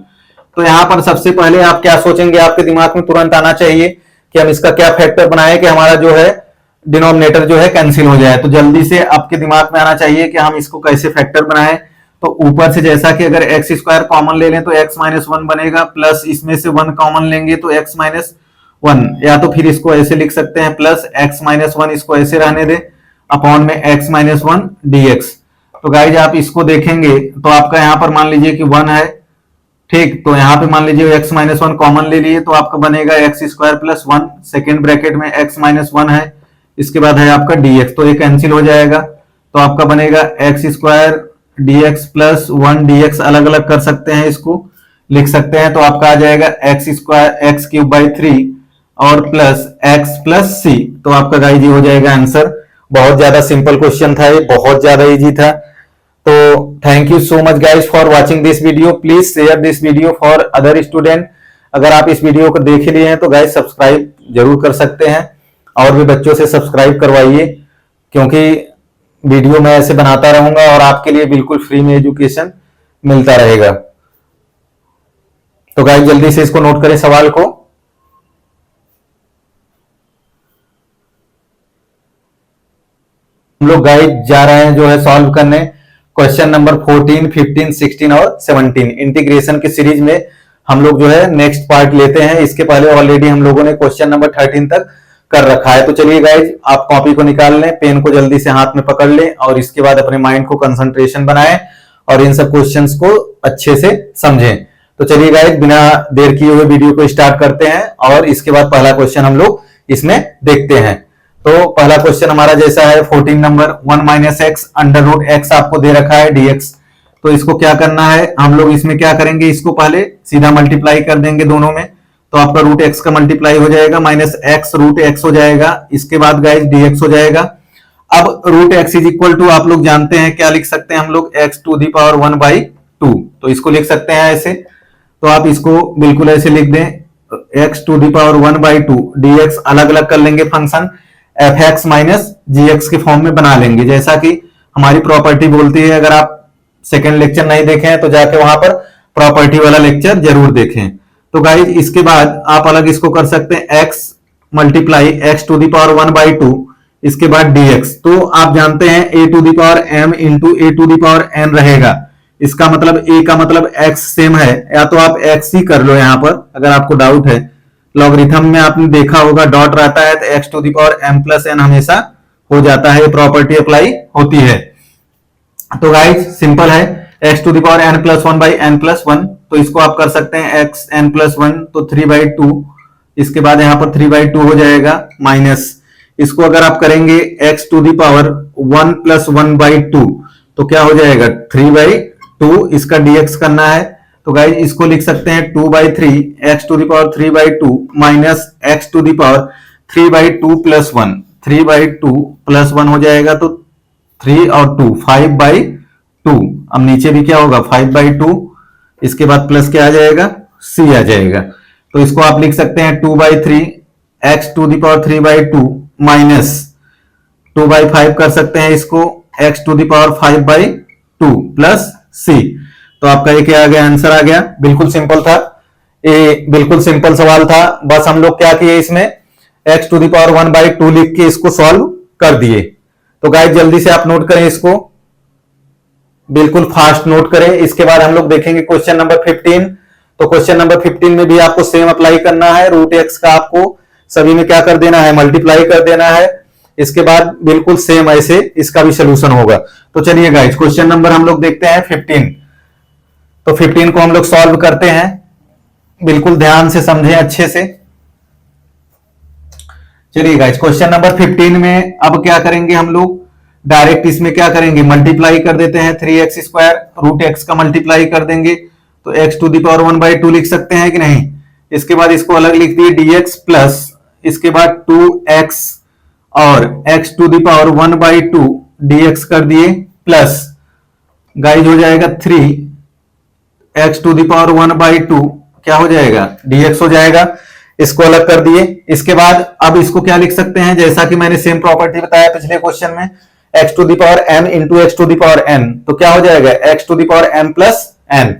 तो यहां पर सबसे पहले आप क्या सोचेंगे, आपके दिमाग में तुरंत आना चाहिए कि हम इसका क्या फैक्टर बनाए कि हमारा जो है डिनोमिनेटर जो है कैंसिल हो जाए। तो जल्दी से आपके दिमाग में आना चाहिए कि हम इसको कैसे फैक्टर बनाए। तो ऊपर से जैसा कि अगर x² कॉमन ले लें तो x माइनस 1 बनेगा, प्लस इसमें से 1 कॉमन लेंगे तो x माइनस 1, या तो फिर इसको ऐसे लिख सकते हैं प्लस x माइनस 1, इसको ऐसे रहने दें, अपॉन में x माइनस 1 dx। तो गाइज आप इसको देखेंगे तो आपका यहां पर मान लीजिए कि 1 है, ठीक, तो यहाँ पे मान लीजिए x माइनस वन कॉमन ले लिए तो आपका बनेगा x square plus one, second bracket में x माइनस वन है, इसके बाद है आपका dx, तो ये कैंसिल हो जाएगा, तो आपका बनेगा x square dx plus one, dx अलग अलग कर सकते हैं, इसको लिख सकते हैं, तो आपका आ जाएगा x square x cube by three और प्लस एक्स प्लस सी, तो आपका गाइस ये हो जाएगा आंसर। बहुत ज्यादा सिंपल क्वेश्चन था ये, बहुत ज्यादा इजी था। तो thank you so much guys for watching this video, please share this video for other student. अगर आप इस वीडियो को देख लिए हैं तो गाइस सब्सक्राइब जरूर कर सकते हैं, और भी बच्चों से सब्सक्राइब करवाइए, क्योंकि वीडियो मैं ऐसे बनाता रहूंगा और आपके लिए बिल्कुल फ्री में एजुकेशन मिलता रहेगा। तो गाइस जल्दी से इसको नोट करें सवाल को। हम लोग गाइस जा रहे हैं जो है सॉल्व करने क्वेश्चन नंबर 14, 15, 16 और 17 इंटीग्रेशन की सीरीज में हम लोग जो है नेक्स्ट पार्ट लेते हैं। इसके पहले ऑलरेडी हम लोगों ने क्वेश्चन नंबर 13 तक कर रखा है। तो चलिए गाइज, आप कॉपी को निकाल लें, पेन को जल्दी से हाथ में पकड़ लें और इसके बाद अपने माइंड को कंसंट्रेशन बनाएं और इन सब क्वेश्चंस को अच्छे से समझें। तो चलिए गाइज, बिना देर किए हुए वीडियो को स्टार्ट करते हैं और इसके बाद पहला क्वेश्चन हम लोग इसमें देखते हैं। तो पहला क्वेश्चन हमारा जैसा है 14 number, 1 minus X under root X आपको दे रखा है dx। तो इसको क्या करना है, हम लोग इसमें क्या करेंगे, इसको पहले सीधा मल्टीप्लाई कर देंगे दोनों में, तो आपका रूट एक्स का मल्टीप्लाई हो जाएगा, माइनस एक्स रूट एक्स हो जाएगा, इसके बाद गाइज dx हो जाएगा। अब root X is equal to आप लोग जानते हैं क्या लिख सकते हैं हम लोग, एक्स टू दी पावर 1/2, तो इसको लिख सकते हैं ऐसे। तो आप इसको बिल्कुल ऐसे लिख दें, X to the power 1/2, dx अलग अलग कर लेंगे function F X minus G X के फॉर्म में बना लेंगे, जैसा कि हमारी प्रॉपर्टी बोलती है। अगर आप सेकंड लेक्चर नहीं देखे हैं तो जाके वहां पर प्रॉपर्टी वाला लेक्चर जरूर देखें। तो गाइज इसके बाद आप अलग इसको कर सकते हैं, x multiply X to the power 1/2, इसके बाद dx। तो आप जानते हैं a to the power m into a to the power n रहेगा, इसका मतलब a का मतलब x सेम है, या तो आप x ही कर लो यहाँ पर अगर आपको डाउट है। लॉगरिथम में आपने देखा होगा डॉट रहता है तो x to the power m plus n हमेशा हो जाता है, प्रॉपर्टी अप्लाई होती है। तो गाइज सिंपल है, x to the power n plus 1/n plus 1, तो इसको आप कर सकते हैं x n प्लस 1, तो 3/2, इसके बाद यहाँ पर 3/2 हो जाएगा, माइनस इसको अगर आप करेंगे x to the power 1 plus 1/2 तो क्या हो जाएगा 3/2, इसका dx करना है। तो गाइज इसको लिख सकते हैं 2/3 x to the power 3/2 minus x to the power 3/2 plus 1, 3/2 plus 1 हो जाएगा, तो 3 और 2 5/2। अब नीचे भी क्या होगा 5/2, इसके बाद प्लस क्या आ जाएगा, c आ जाएगा। तो इसको आप लिख सकते हैं 2/3 x to the power 3/2 minus 2/5 कर सकते हैं इसको x to the power 5/2 plus c। तो आपका ये क्या आ गया, आंसर आ गया। बिल्कुल सिंपल था ये, बिल्कुल सिंपल सवाल था। बस हम लोग क्या किए, इसमें x टू दी पावर 1/2 लिख के इसको सॉल्व कर दिए। तो गाइस जल्दी से आप नोट करें इसको, बिल्कुल फास्ट नोट करें। इसके बाद हम लोग देखेंगे क्वेश्चन नंबर 15। तो क्वेश्चन नंबर 15 में भी आपको सेम अप्लाई करना है, रूट एक्स का आपको सभी में क्या कर देना है, मल्टीप्लाई कर देना है। इसके बाद बिल्कुल सेम ऐसे इसका भी सोल्यूशन होगा। तो चलिए गाइस क्वेश्चन नंबर हम लोग देखते हैं 15। तो 15 को हम लोग सॉल्व करते हैं, बिल्कुल ध्यान से समझें अच्छे से। चलिए गाइस क्वेश्चन नंबर 15 में अब क्या करेंगे हम लोग, डायरेक्ट इसमें क्या करेंगे, मल्टीप्लाई कर देते हैं 3x², रूट एक्स का मल्टीप्लाई कर देंगे तो x टू दी पावर 1/2 लिख सकते हैं कि नहीं। इसके बाद इसको अलग लिख दिए dx प्लस, इसके बाद 2x और x to the power 1/2 dx कर दिए प्लस गाइस हो जाएगा 3x टू दी पावर 1/2 क्या हो जाएगा dx हो जाएगा, इसको अलग कर दिए। इसके बाद अब इसको क्या लिख सकते हैं, जैसा कि मैंने सेम प्रॉपर्टी बताया पिछले क्वेश्चन में, x to the power m into x to the power n, तो क्या हो जाएगा x to the power m plus n।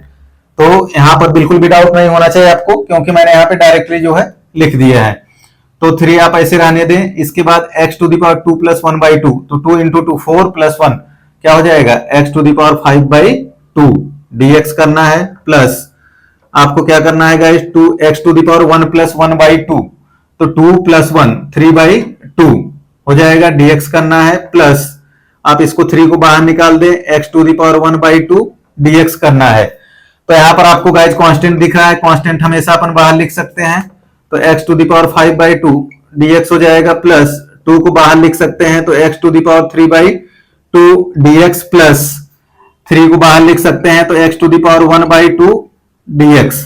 तो यहां पर बिल्कुल भी डाउट नहीं होना चाहिए आपको, क्योंकि मैंने यहाँ पे डायरेक्टली जो है लिख दिया है। तो 3 आप ऐसे रहने दें। इसके बाद x to the power 2 plus 1/2, तो 2 इंटू 2 4 प्लस 1 क्या हो जाएगा x to the power 5/2 dx करना है, प्लस आपको क्या करना है guys, 2x to the power 1 plus 1/2, तो 2 प्लस 1 3/2 हो जाएगा, dx करना है, प्लस आप इसको 3 को बाहर निकाल दें, x to the power 1/2 dx करना है। तो यहाँ पर आपको गाइज कांस्टेंट दिख रहा है, कांस्टेंट हमेशा अपन बाहर लिख सकते हैं, तो x to the power 5/2 dx हो जाएगा, प्लस 2 को बाहर लिख सकते हैं तो x to the power 3/2 dx, plus 3 को बाहर लिख सकते हैं तो x to the power 1/2 dx।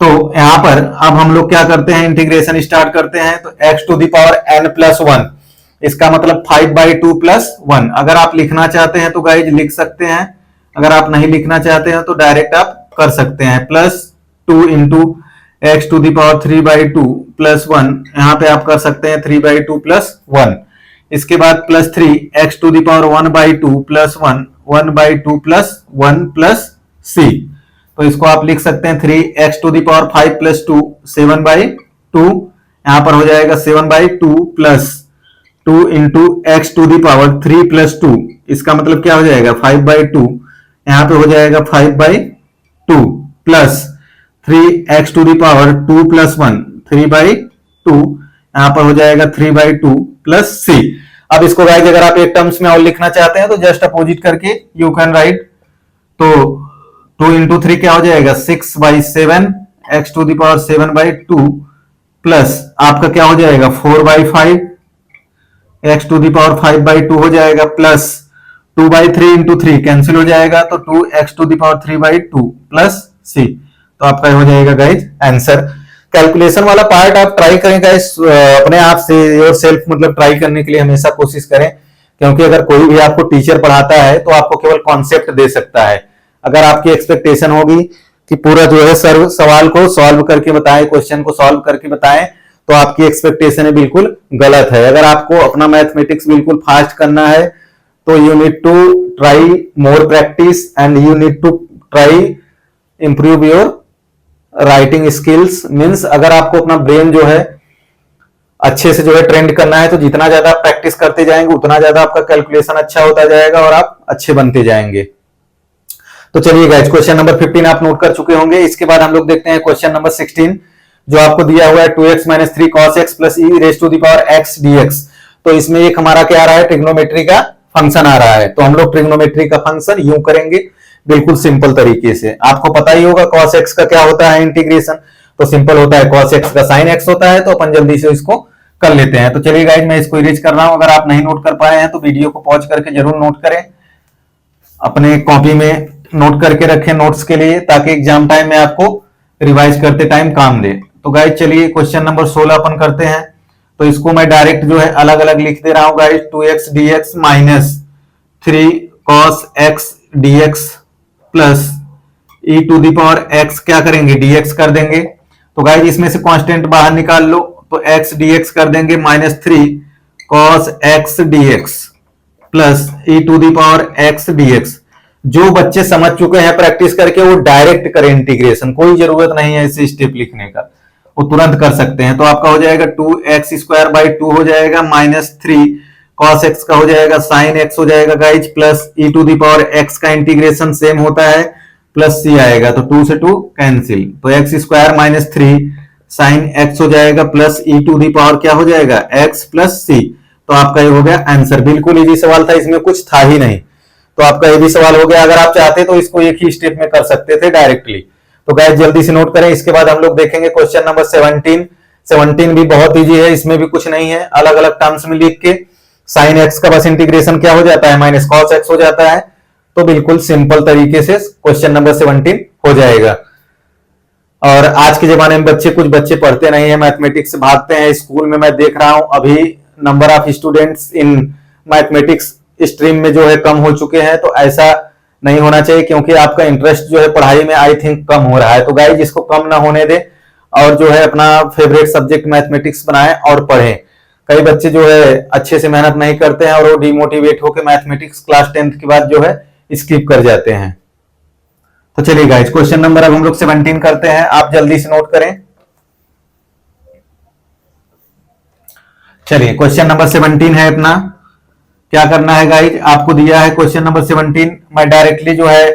तो यहां पर अब हम लोग क्या करते हैं, इंटीग्रेशन स्टार्ट करते हैं, तो x to the power n+1, इसका मतलब 5/2 प्लस 1। अगर आप लिखना चाहते हैं तो गाइज लिख सकते हैं, अगर आप नहीं लिखना चाहते हैं तो डायरेक्ट आप कर सकते हैं, plus 2 into x to the power 3/2 plus 1, यहां पे आप कर सकते हैं 3/2 प्लस 1। इसके बाद plus 3 x to the power 1/2 plus 1, 1/2 plus 1 plus c, तो इसको आप लिख सकते हैं 3x to the power 5 plus 2 7/2, यहां पर हो जाएगा 7/2 plus 2 into x to the power 3 plus 2, इसका मतलब क्या हो जाएगा 5/2, यहां पे हो जाएगा 5/2 plus 3x to the power 2 plus 1 3/2, यहां पर हो जाएगा 3/2 प्लस c। अब इसको गाइस अगर आप एक टर्म्स में और लिखना चाहते हैं तो जस्ट अपोजिट करके यू कैन राइट, तो 2 इंटू 3 क्या हो जाएगा 6/7 x to the power 7/2 plus आपका क्या हो जाएगा 4/5 x टू द पावर 5/2 हो जाएगा, प्लस 2/3 इंटू 3 कैंसिल हो जाएगा तो 2x to the power 3/2 plus c। तो आपका हो जाएगा गाइज आंसर। कैलकुलेशन वाला पार्ट आप ट्राई करें गाइज, अपने आप से योर सेल्फ मतलब ट्राई करने के लिए हमेशा कोशिश करें, क्योंकि अगर कोई भी आपको टीचर पढ़ाता है तो आपको केवल कॉन्सेप्ट दे सकता है। अगर आपकी एक्सपेक्टेशन होगी कि पूरा जो है सर सवाल को सॉल्व करके बताएं, क्वेश्चन को सॉल्व करके बताएं, तो आपकी एक्सपेक्टेशन बिल्कुल गलत है। अगर आपको अपना मैथमेटिक्स बिल्कुल फास्ट करना है तो you need to try more practice and you need to try improve your writing skills. Means अगर आपको अपना ब्रेन जो है अच्छे से जो है ट्रेंड करना है तो जितना ज्यादा आप प्रैक्टिस करते जाएंगे उतना ज्यादा आपका कैलकुलेशन अच्छा होता जाएगा और आप अच्छे बनते जाएंगे। तो चलिए गाइस, क्वेश्चन नंबर 15 आप नोट कर चुके होंगे। इसके बाद हम लोग देखते हैं क्वेश्चन नंबर 16, जो आपको दिया हुआ है 2x - 3 cos x प्लस e raise to the power x dx। तो इसमें एक हमारा क्या आ रहा है, ट्रिग्नोमेट्री का फंक्शन आ रहा है। तो हम लोग ट्रिग्नोमेट्री का फंक्शन यूं करेंगे, बिल्कुल सिंपल तरीके से। आपको पता ही होगा cos x का क्या होता है इंटीग्रेशन, तो सिंपल होता है cos x का sin x होता है। तो अपन जल्दी से इसको कर लेते हैं। तो चलिए गाइस, मैं इसको इरेज कर रहा हूं। अगर आप नहीं नोट कर पाए हैं तो वीडियो को पॉज करके जरूर नोट करें, अपने कॉपी में नोट करके रखें नोट्स के लिए, ताकि एग्जाम टाइम में आपको रिवाइज करते टाइम काम दे। तो गाइस चलिए क्वेश्चन नंबर 16 अपन करते हैं। तो इसको मैं डायरेक्ट जो है अलग अलग लिख दे रहा हूं guys, 2x dx minus 3 cos x dx plus e to the power x क्या करेंगे dx कर देंगे। तो गाइस इसमें से कांस्टेंट बाहर निकाल लो, तो x dx कर देंगे minus 3 cos x dx plus e to the power x dx। जो बच्चे समझ चुके हैं प्रैक्टिस करके वो डायरेक्ट करें इंटीग्रेशन, कोई जरूरत नहीं है इसे स्टेप लिखने का, वो तुरंत कर सकते हैं। तो आपका हो जाएगा 2x²/2 हो जाएगा माइनस 3 cos x का हो जाएगा sin x हो जाएगा guys, plus e to the power x का इंटीग्रेशन सेम होता है प्लस c आएगा, तो 2 से 2 कैंसिल, तो x² - 3 sin x हो जाएगा plus e to the power क्या हो जाएगा x प्लस c। तो आपका ये हो गया आंसर। बिल्कुल इजी सवाल था, इसमें कुछ था ही नहीं, तो आपका ये भी सवाल हो गया। अगर आप चाहते तो इसको एक ही स्टेप में कर सकते थे डायरेक्टली। तो गाइस जल्दी से नोट करें। इसके बाद हम लोग देखेंगे क्वेश्चन नंबर 17 भी बहुत इजी है, इसमें भी कुछ नहीं है, अलग अलग टर्म्स में लिख के sin x का बस इंटीग्रेशन क्या हो जाता है माइनस cos x हो जाता है। तो बिल्कुल सिंपल तरीके से क्वेश्चन नंबर 17 हो जाएगा। और आज के जमाने में कुछ बच्चे पढ़ते नहीं है, मैथमेटिक्स भागते हैं। स्कूल में मैं देख रहा हूं अभी number of students in mathematics stream में जो है कम हो चुके हैं। तो ऐसा नहीं होना चाहिए, क्योंकि आपका इंटरेस्ट जो है पढ़ाई में आई थिंक कम हो रहा है। तो गाइस इसको कम ना होने दे और जो है अपना फेवरेट सब्जेक्ट मैथमेटिक्स बनाएं और पढ़ें। कई बच्चे जो है अच्छे से मेहनत नहीं करते हैं और वो डिमोटिवेट होकर मैथमेटिक्स क्लास 10th के बाद जो है स्किप कर जाते हैं। तो चलिए गाइस क्वेश्चन नंबर अब हम लोग 17 करते हैं, आप जल्दी से नोट करें। चलिए क्वेश्चन नंबर 17 है अपना। क्या करना है गाइज, आपको दिया है क्वेश्चन नंबर 17, मैं डायरेक्टली जो है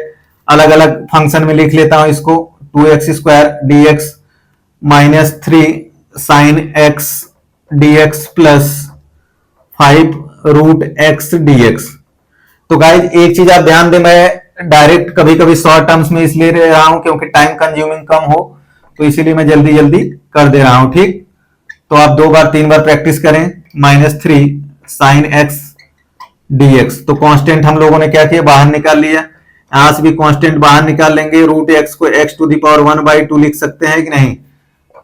अलग अलग फंक्शन में लिख लेता हूं इसको। 2x² dx minus 3 sin x dx plus 5 √x dx। तो गाइज एक चीज आप ध्यान दें, मैं डायरेक्ट कभी कभी शॉर्ट टर्म्स में इसलिए ले रहा हूं क्योंकि टाइम कंज्यूमिंग कम हो, तो इसीलिए मैं जल्दी जल्दी कर दे रहा हूं। ठीक, तो आप 2 बार 3 बार प्रैक्टिस करें। -3 sin x dx, तो कांस्टेंट हम लोगों ने क्या किया, बाहर निकाल लिया। यहां से भी कांस्टेंट बाहर निकाल लेंगे। रूट एक्स को x⁴ लिख सकते हैं कि नहीं,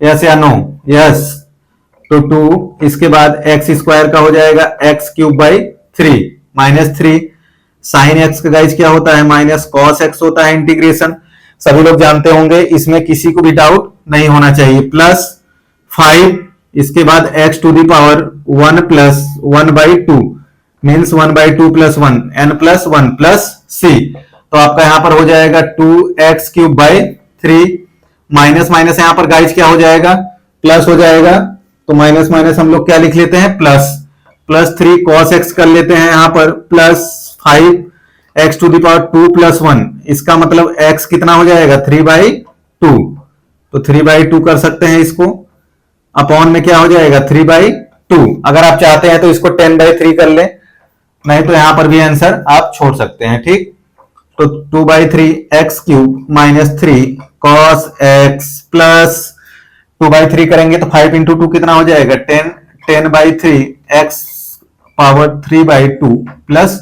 यस या नो? यस। तो 2, इसके बाद x² का हो जाएगा x³/3 -3 साइन एक्स का गाइज क्या होता है, -cos x होता है। इंटीग्रेशन सभी लोग जानते होंगे, इसमें किसी को भी डाउट नहीं होना चाहिए। +5, इसके बाद x⁴ 1 + 1/2 मीन्स 1/2 + 1 n + 1 + c। तो आपका यहां पर हो जाएगा 2x³/3 माइनस माइनस यहां पर गाइज क्या हो जाएगा, प्लस हो जाएगा। तो माइनस माइनस हम लोग क्या लिख लेते हैं, प्लस। +3 cos x कर लेते हैं यहां पर, +5 x⁴ 2 + 1, इसका मतलब x कितना हो जाएगा, 3/2। तो 3/2 कर सकते हैं इसको। अपॉन में क्या हो जाएगा, 3/2। अगर आप चाहते हैं तो इसको 10/3 कर ले, नहीं तो यहां पर भी आंसर आप छोड़ सकते हैं। ठीक, तो 2/3 x³ - 3 cos x प्लस 2/3 करेंगे तो 5 × 2 कितना हो जाएगा, 10। 10/3 x⁴3/2 प्लस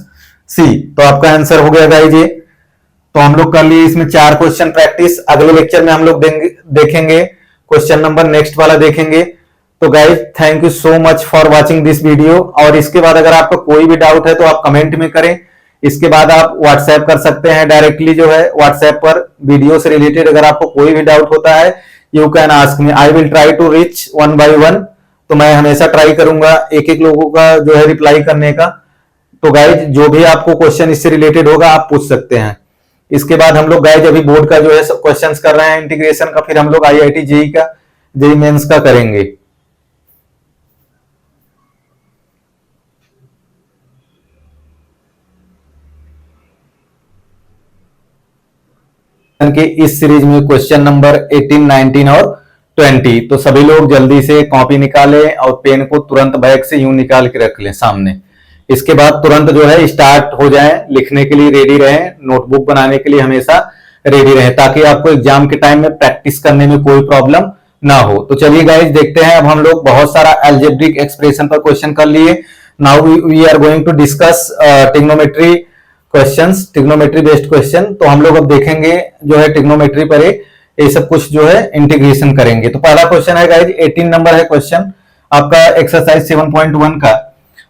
c। तो आपका आंसर हो गया गाइज ये। तो हम लोग कर लिए इसमें 4 क्वेश्चन प्रैक्टिस। अगले लेक्चर में हम लोग देखेंगे क्वेश्चन नंबर नेक्स्ट वाला देखेंगे। तो guys thank you so much for watching this video. और इसके बाद अगर आपका कोई भी डाउट है तो आप कमेंट में करें। इसके बाद आप व्हाट्सएप कर सकते हैं डायरेक्टली, जो है व्हाट्सएप पर वीडियो से रिलेटेड अगर आपको कोई भी डाउट होता है, you can ask me, I will try to reach 1 by 1। तो मैं हमेशा ट्राई करूंगा एक एक लोगों का जो है रिप्लाई करने का। तो गाइज जो भी आपको क्वेश्चन इससे रिलेटेड होगा आप पूछ सकते हैं। इसके बाद हम लोग गाइज अभी बोर्ड का जो है क्वेश्चंस कर रहे हैं इंटीग्रेशन का, फिर हम लोग IIT जेई का, जेई मेंस का करेंगे। के इस सीरीज में क्वेश्चन नंबर 18, 19 और 20। तो सभी लोग जल्दी से कॉपी निकालें और पेन को तुरंत बैग से यूं निकाल के रख लें सामने। इसके बाद तुरंत जो है स्टार्ट हो जाएं, लिखने के लिए रेडी रहें, नोटबुक बनाने के लिए हमेशा रेडी रहें, ताकि आपको एग्जाम के टाइम में प्रैक्टिस करने में कोई प्रॉब्लम ना हो। तो चलिए गाइज देखते हैं। अब हम लोग बहुत सारा अलजेब्रिक एक्सप्रेशन पर क्वेश्चन कर लिए। Now we are going to discuss trigonometry questions, trigonometry based question. तो हम लोग अब देखेंगे जो है ट्रिग्नोमेट्री पर ये सब कुछ जो है इंटीग्रेशन करेंगे। तो पहला क्वेश्चन है गाइज 18 नंबर है क्वेश्चन आपका एक्सरसाइज 7.1 का।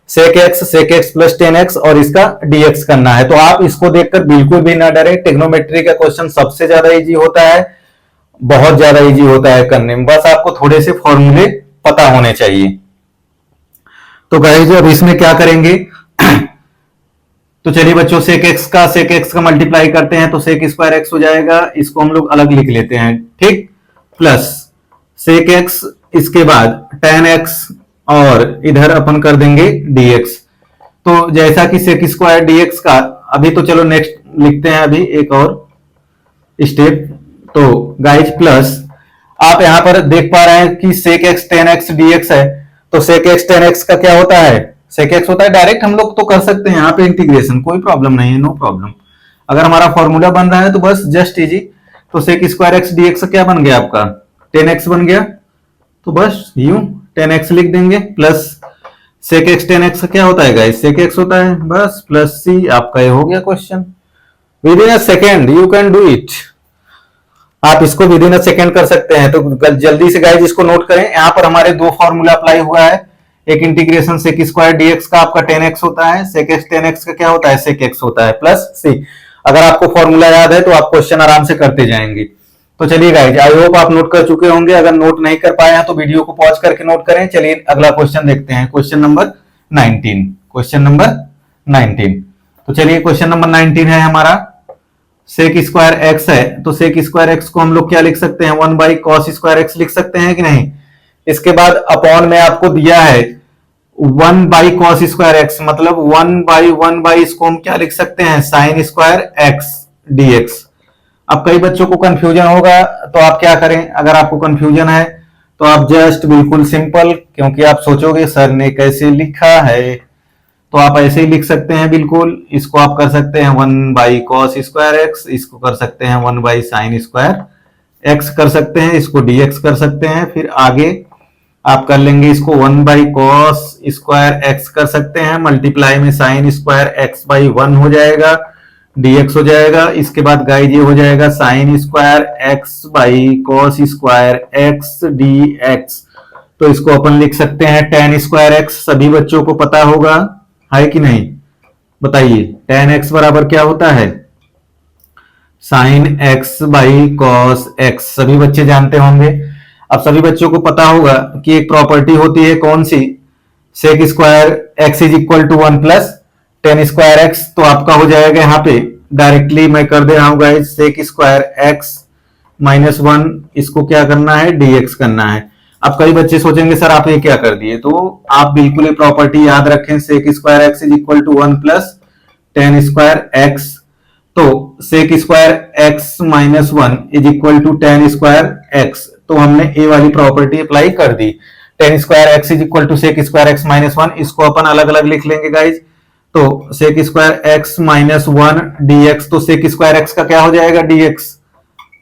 sec x प्लस 10x और इसका dx करना है। तो आप इसको देखकर बिल्कुल भी ना डरे, ट्रिग्नोमेट्री का क्वेश्चन सबसे ज्यादा इजी होता है, बहुत ज्यादा इजी होता है करने में। बस आपको थोड़े से फॉर्मूले पता होने चाहिए। तो गाइज अब इसमें क्या करेंगे तो चलिए बच्चों sec x का मल्टीप्लाई करते हैं तो sec² x हो जाएगा, इसको हम लोग अलग लिख लेते हैं। ठीक, प्लस sec x, इसके बाद tan x और इधर अपन कर देंगे dx। तो जैसा कि sec² dx का, अभी तो चलो नेक्स्ट लिखते हैं अभी एक और स्टेप। तो गाइज प्लस आप यहां पर देख पा रहे हैं कि sec x tan x dx है। तो sec x tan x का क्या होता है, sec x होता है, डायरेक्ट हम लोग तो कर सकते हैं यहाँ पे इंटीग्रेशन, कोई प्रॉब्लम नहीं है, नो प्रॉब्लम। अगर हमारा फॉर्मूला बन रहा है तो बस जस्ट इजी। तो sec² x dx क्या बन गया आपका, 10x बन गया। तो बस यूं 10x लिख देंगे, plus sec x tan x क्या होता है गाइस, sec x होता है, बस प्लस c। आपका ये हो गया question. With in a second you can do it. आप इसको विद इन अ सेकेंड कर सकते हैं। तो जल्दी से गाइस इसको नोट करें। यहाँ पर हमारे 2 फॉर्मूला अप्लाई हुआ है। एक इंटीग्रेशन sec² dx का आपका 10x होता है, sec x tan x का क्या होता है, sec x होता है, प्लस c। अगर आपको फॉर्मूला याद है तो आप क्वेश्चन आराम से करते जाएंगे। तो चलिए गाइस, आई होप आप नोट कर चुके होंगे। अगर नोट नहीं कर पाए हैं तो वीडियो को पॉज करके नोट करें। चलिए अगला क्वेश्चन देखते हैं, क्वेश्चन नंबर 19। Question number 19। तो चलिए क्वेश्चन नंबर 19 है हमारा, sec² x है। तो sec² x को हम लोग क्या लिख सकते हैं, 1/cos² x लिख सकते हैं कि नहीं। इसके बाद अपॉन में आपको दिया है 1/cos² x, मतलब 1/1 इसको हम क्या लिख सकते हैं, sin² x dx। अब कई बच्चों को कंफ्यूजन होगा तो आप क्या करें, अगर आपको कंफ्यूजन है तो आप जस्ट बिल्कुल सिंपल, क्योंकि आप सोचोगे सर ने कैसे लिखा है, तो आप ऐसे ही लिख सकते हैं बिल्कुल। इसको आप कर सकते हैं 1/cos²x, इसको कर सकते हैं 1/sin²x कर सकते हैं, इसको dx कर सकते हैं। फिर आगे आप कर लेंगे इसको 1/cos² कर सकते हैं, मल्टीप्लाई में sin²x/1 हो जाएगा, dx हो जाएगा। इसके बाद गाइस ये हो जाएगा sin²x/cos²x dx। तो इसको अपन लिख सकते हैं tan²x, सभी बच्चों को पता होगा है कि नहीं, बताइए। tan x बराबर क्या होता है, sin x/cos x, सभी बच्चे जानते होंगे। अब सभी बच्चों को पता होगा कि एक प्रॉपर्टी होती है कौन सी, sec² x is equal to 1 plus tan²x। तो आपका हो जाएगा यहाँ पे डायरेक्टली मैं कर दे रहा हूं गाइस, sec²x-1, इसको क्या करना है, dx करना है। अब कई बच्चे सोचेंगे सर आप ये क्या कर दिए, तो आप बिल्कुल ये प्रॉपर्टी याद रखें, sec² x is equal to 1 plus tan²x। तो sec²x-1 is equal to tan²x, तो हमने ए वाली प्रॉपर्टी अप्लाई कर दी। tan²x is equal to sec²x-1, इसको अपन अलग अलग लिख लेंगे गाइज। तो sec²x-1 dx, तो sec²x का क्या हो जाएगा, dx।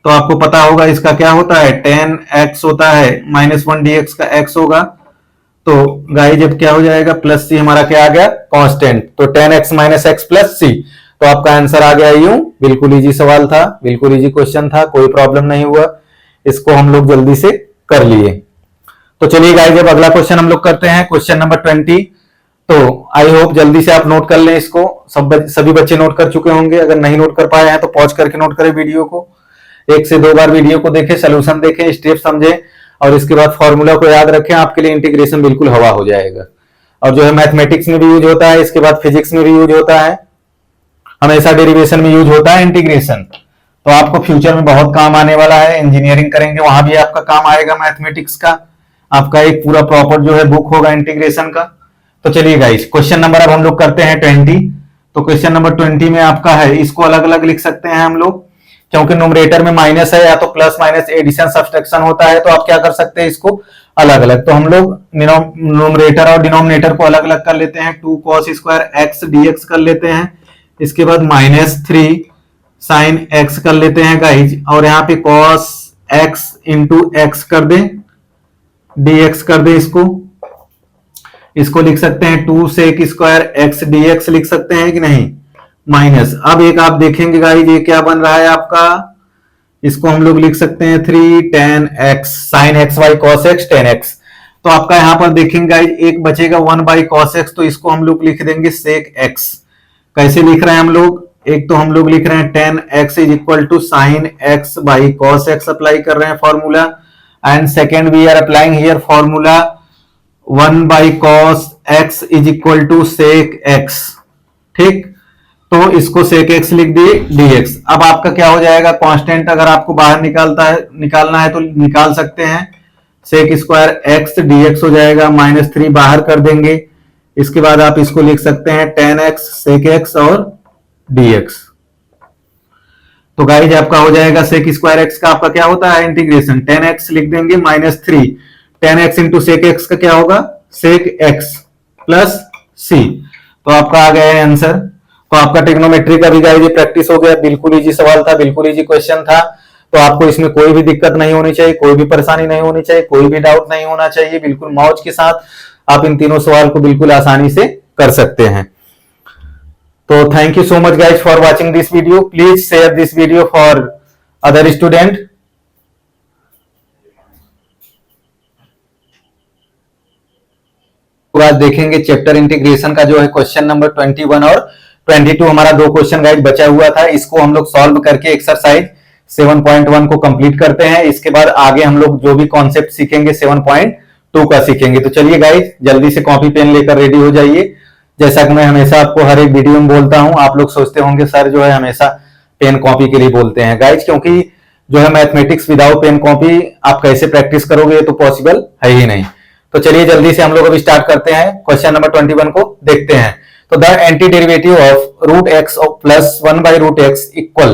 तो आपको पता होगा इसका क्या होता है, tan x होता है, -1 dx का x होगा। तो गाइज अब क्या हो जाएगा, प्लस सी हमारा क्या आ गया, कांस्टेंट। तो tan x minus x plus c, तो आपका आंसर आ गया यूं। बिल्कुल इजी सवाल था, बिल्कुल इजी क्वेश्चन था, कोई प्रॉब्लम नहीं हुआ, इसको हम लोग जल्दी से कर लिए। तो चलिए गाइस अब अगला क्वेश्चन हम लोग करते हैं, क्वेश्चन नंबर 20। तो आई होप जल्दी से आप नोट कर लें इसको, सभी बच्चे नोट कर चुके होंगे। अगर नहीं नोट कर पाए हैं तो पॉज करके नोट करें वीडियो को, 1 से 2 बार वीडियो को देखें, सोल्यूशन देखें, स्टेप समझें और इसके बाद फॉर्मूला को याद रखें। आपके लिए इंटीग्रेशन बिल्कुल हवा हो जाएगा। और जो है मैथमेटिक्स में भी यूज होता है, इसके बाद फिजिक्स में भी यूज होता है, हमेशा डेरिवेशन में यूज होता है इंटीग्रेशन। तो आपको फ्यूचर में बहुत काम आने वाला है, इंजीनियरिंग करेंगे वहां भी आपका काम आएगा मैथमेटिक्स का। आपका एक पूरा प्रॉपर जो है बुक होगा इंटीग्रेशन का। तो चलिए गाइस क्वेश्चन नंबर अब हम लोग करते हैं 20। तो क्वेश्चन नंबर 20 में आपका है, इसको अलग अलग लिख सकते हैं हम लोग, क्योंकि न्यूमरेटर में माइनस है या तो प्लस माइनस एडिशन सब्सट्रैक्शन होता है, तो आप क्या कर सकते हैं इसको अलग अलग। तो हम लोग न्यूमरेटर और डिनोमिनेटर को अलग अलग कर लेते हैं, 2cos² x dx कर लेते हैं। इसके बाद -3 sin x कर लेते हैं गाइज, और यहाँ पे cos x इंटू x कर दें, dx कर दें। इसको लिख सकते हैं 2 sec² x dx लिख सकते हैं कि नहीं, माइनस। अब एक आप देखेंगे गाइज ये क्या बन रहा है आपका, इसको हम लोग लिख सकते हैं 3 tan x sin xy cos x tan x। तो आपका यहां पर देखेंगे गाइज एक बचेगा 1/cos x, तो इसको हम लोग लिख देंगे sec x। कैसे लिख रहे हैं हम लोग, एक तो हम लोग लिख रहे हैं tan x is equal to sin x/cos x, apply कर रहे हैं formula. And second we are applying here formula 1/cos x is equal to sec x, ठीक। तो इसको sec x लिख दिए dx। अब आपका क्या हो जाएगा, कांस्टेंट अगर आपको बाहर निकालना है तो निकाल सकते हैं, sec² x dx हो जाएगा, -3 बाहर कर देंगे। इसके बाद आप इसको लिख सकते हैं tan x sec x और dx। तो गाइज आपका हो जाएगा sec² x का आपका क्या होता है इंटीग्रेशन, tan x लिख देंगे, -3 tan x into sec x का क्या होगा, sec x प्लस c। तो आपका आ गया आंसर। तो आपका ट्रिग्नोमेट्री का भी गाइज प्रैक्टिस हो गया, बिल्कुल इजी सवाल था, बिल्कुल इजी क्वेश्चन था। तो आपको इसमें कोई भी दिक्कत नहीं होनी चाहिए, कोई भी परेशानी नहीं होनी चाहिए, कोई भी डाउट नहीं होना चाहिए, बिल्कुल मौज के साथ आप इन तीनों सवाल को बिल्कुल आसानी से कर सकते हैं। तो thank you so much guys for watching this video, please share this video for other student. आज देखेंगे चैप्टर इंटीग्रेशन का जो है क्वेश्चन नंबर 21 और 22, हमारा 2 क्वेश्चन गाइज बचा हुआ था, इसको हम लोग सॉल्व करके एक्सरसाइज 7.1 को कंप्लीट करते हैं। इसके बाद आगे हम लोग जो भी कॉन्सेप्ट सीखेंगे 7.2 का सीखेंगे। तो चलिए गाइज जल्दी से कॉपी पेन लेकर रेडी हो जाइए। जैसा कि मैं हमेशा आपको हर एक वीडियो में बोलता हूं, आप लोग सोचते होंगे सर जो है हमेशा पेन कॉपी के लिए बोलते हैं गाइज, क्योंकि जो है मैथमेटिक्स विदाउट पेन कॉपी आप कैसे प्रैक्टिस करोगे, ये तो पॉसिबल है ही नहीं। तो चलिए जल्दी से हम लोग अभी स्टार्ट करते हैं, क्वेश्चन नंबर 21 को देखते हैं। तो the anti derivative of √x plus 1/√x equal.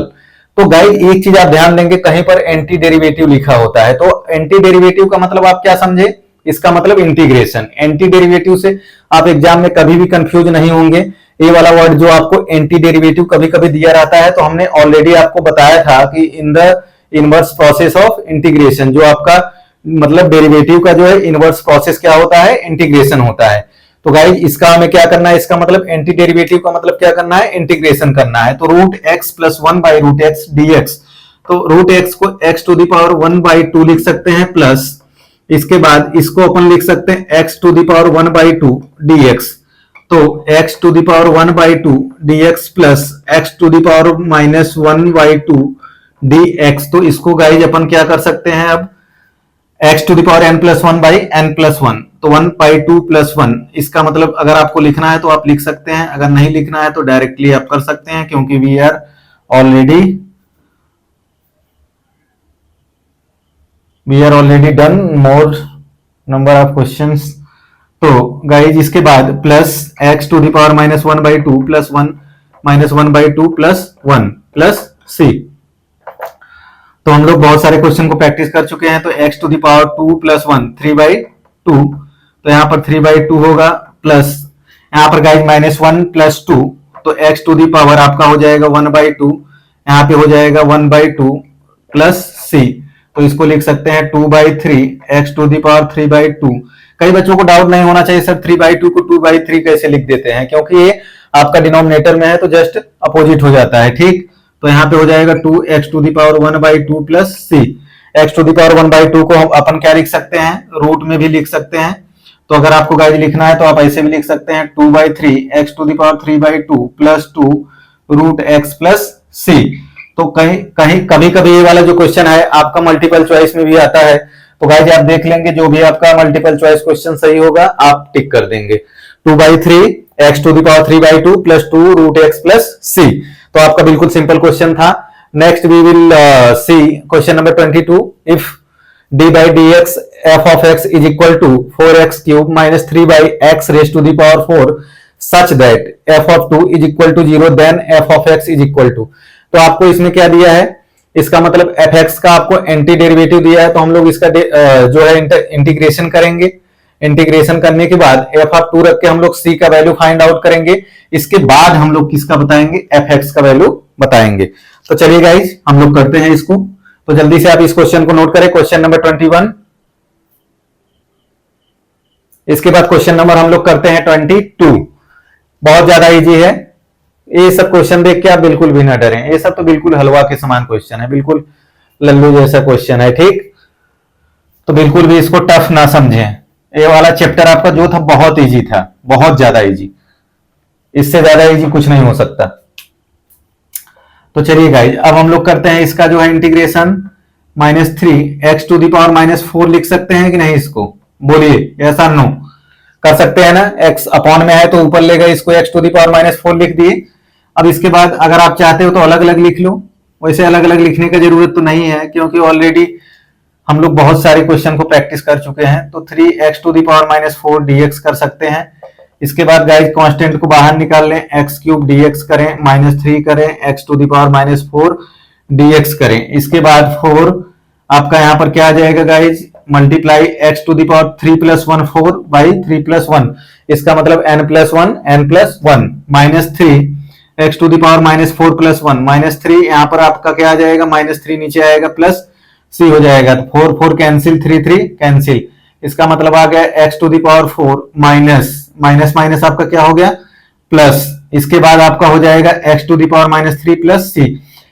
तो गाइस एक चीज आप ध्यान देंगे, कहीं पर एंटी डेरिवेटिव लिखा होता है, तो एंटी डेरिवेटिव का मतलब आप क्या समझे, इसका मतलब इंटीग्रेशन। एंटी डेरिवेटिव से आप एग्जाम में कभी भी कंफ्यूज नहीं होंगे। ये वाला वर्ड जो आपको एंटी डेरिवेटिव कभी कभी दिया रहता है, तो हमने ऑलरेडी आपको बताया था कि in the inverse process of integration, जो आपका मतलब डेरिवेटिव का जो है इनवर्स प्रोसेस क्या होता है, इंटीग्रेशन होता है। तो गाइस इसका हमें क्या करना है, इसका मतलब एंटी डेरिवेटिव का मतलब क्या करना है, इंटीग्रेशन करना है। तो root x plus one by root x d x, तो रूट एक्स को एक्स टू दी पावर 1/2 लिख सकते हैं, प्लस इसके बाद इसको अपन लिख सकते हैं x to the power 1/2 dx। तो x to the power 1/2 dx plus x to the power -1/2 dx। तो इसको गाइज अपन क्या कर सकते हैं, अब x to the power n+1/n+1, तो 1/2 + 1। इसका मतलब अगर आपको लिखना है तो आप लिख सकते हैं, अगर नहीं लिखना है तो डायरेक्टली आप कर सकते हैं, क्योंकि we are already done more number of questions. तो गाइज इसके बाद plus x to the power -1/2 + 1 -1/2 + 1 plus c। तो हम लोग बहुत सारे क्वेश्चन को प्रैक्टिस कर चुके हैं। तो x टू दी पावर 2 + 1 3/2, तो यहाँ पर 3/2 होगा, प्लस यहाँ पर गाइज -1 + 2, तो x टू दी पावर आपका हो जाएगा 1/2, यहाँ पे हो जाएगा 1/2 प्लस c। तो इसको लिख सकते हैं 2/3 x टू दी पावर 3/2। कई बच्चों को डाउट नहीं होना चाहिए सर 3/2 को 2/3 कैसे लिख देते हैं, क्योंकि ये आपका डिनोमिनेटर में है तो जस्ट अपोजिट हो जाता है, ठीक। तो यहाँ पे हो जाएगा 2x to the power 1/2 plus c। x to the power 1/2 को अपन क्या लिख सकते हैं, रूट में भी लिख सकते हैं। तो अगर आपको गाइज लिखना है तो आप ऐसे भी लिख सकते हैं 2/3 x to the power 3/2 plus 2 root x plus c। तो कहीं कभी कभी ये वाला जो क्वेश्चन है आपका मल्टीपल चॉइस में भी आता है, तो गाइज आप देख लेंगे, जो भी आपका मल्टीपल चॉइस क्वेश्चन सही होगा आप टिक कर देंगे। 2/3 x to the power 3/2 plus 2 root x plus c। तो आपका बिल्कुल सिंपल क्वेश्चन था। Next we will see question number 22। If d by dx f of x is equal to 4x cube minus 3/x raised to the power 4 such that f of 2 is equal to 0, then f of x is equal to। तो आपको इसमें क्या दिया है, इसका मतलब fx का आपको एंटी डेरिवेटिव दिया है, तो हम लोग इसका जो है इंटीग्रेशन करेंगे। इंटीग्रेशन करने के बाद f of 2 रख के हम लोग c का वैल्यू फाइंड आउट करेंगे। इसके बाद हम लोग किसका बताएंगे, fx का वैल्यू बताएंगे। तो चलिए गाइज हम लोग करते हैं इसको। तो जल्दी से आप इस क्वेश्चन को नोट करें, क्वेश्चन नंबर 21। इसके बाद क्वेश्चन नंबर हम लोग करते हैं 22। बहुत ज्यादा इजी है, ये सब क्वेश्चन देख के आप बिल्कुल भी ना डरें, ये सब तो बिल्कुल हलवा के समान क्वेश्चन है, बिल्कुल लल्लू जैसा क्वेश्चन है, ठीक। तो बिल्कुल भी इसको टफ ना समझें। ये वाला चैप्टर आपका जो था बहुत इजी था, बहुत ज्यादा इजी, इससे ज्यादा इजी कुछ नहीं हो सकता। तो चलिए गाइज अब हम लोग करते हैं इसका जो है integration. -3 x to the power -4 लिख सकते हैं कि नहीं, इसको बोलिए ऐसा नो कर सकते हैं ना। x अपॉन में है तो ऊपर ले गए, इसको x टू दी पावर -4 लिख दिए। अब इसके बाद अगर आप चाहते हो तो अलग अलग लिख लो, वैसे अलग अलग लिखने की जरूरत तो नहीं है, क्योंकि ऑलरेडी हम लोग बहुत सारे क्वेश्चन को प्रैक्टिस कर चुके हैं। तो 3x to the power -4 dx कर सकते हैं। इसके बाद गाइस कांस्टेंट को बाहर निकाल लें, x³ dx करें, -3 करें, x to the power -4 dx करें। इसके बाद 4 आपका यहाँ पर क्या आ जाएगा गाइज, multiply x to the power 3 + 1 4 by 3 + 1, इसका मतलब n+1 n+1 -3 x to the power -4 + 1 -3, यहाँ पर आपका क्या आ जाएगा, -3 नीचे आएगा प्लस c हो जाएगा। तो 4 4 कैंसिल, 3 3 कैंसिल, इसका मतलब आ गया x to the power 4 minus minus आपका क्या हो गया प्लस। इसके बाद आपका हो जाएगा x to the power -3 plus c।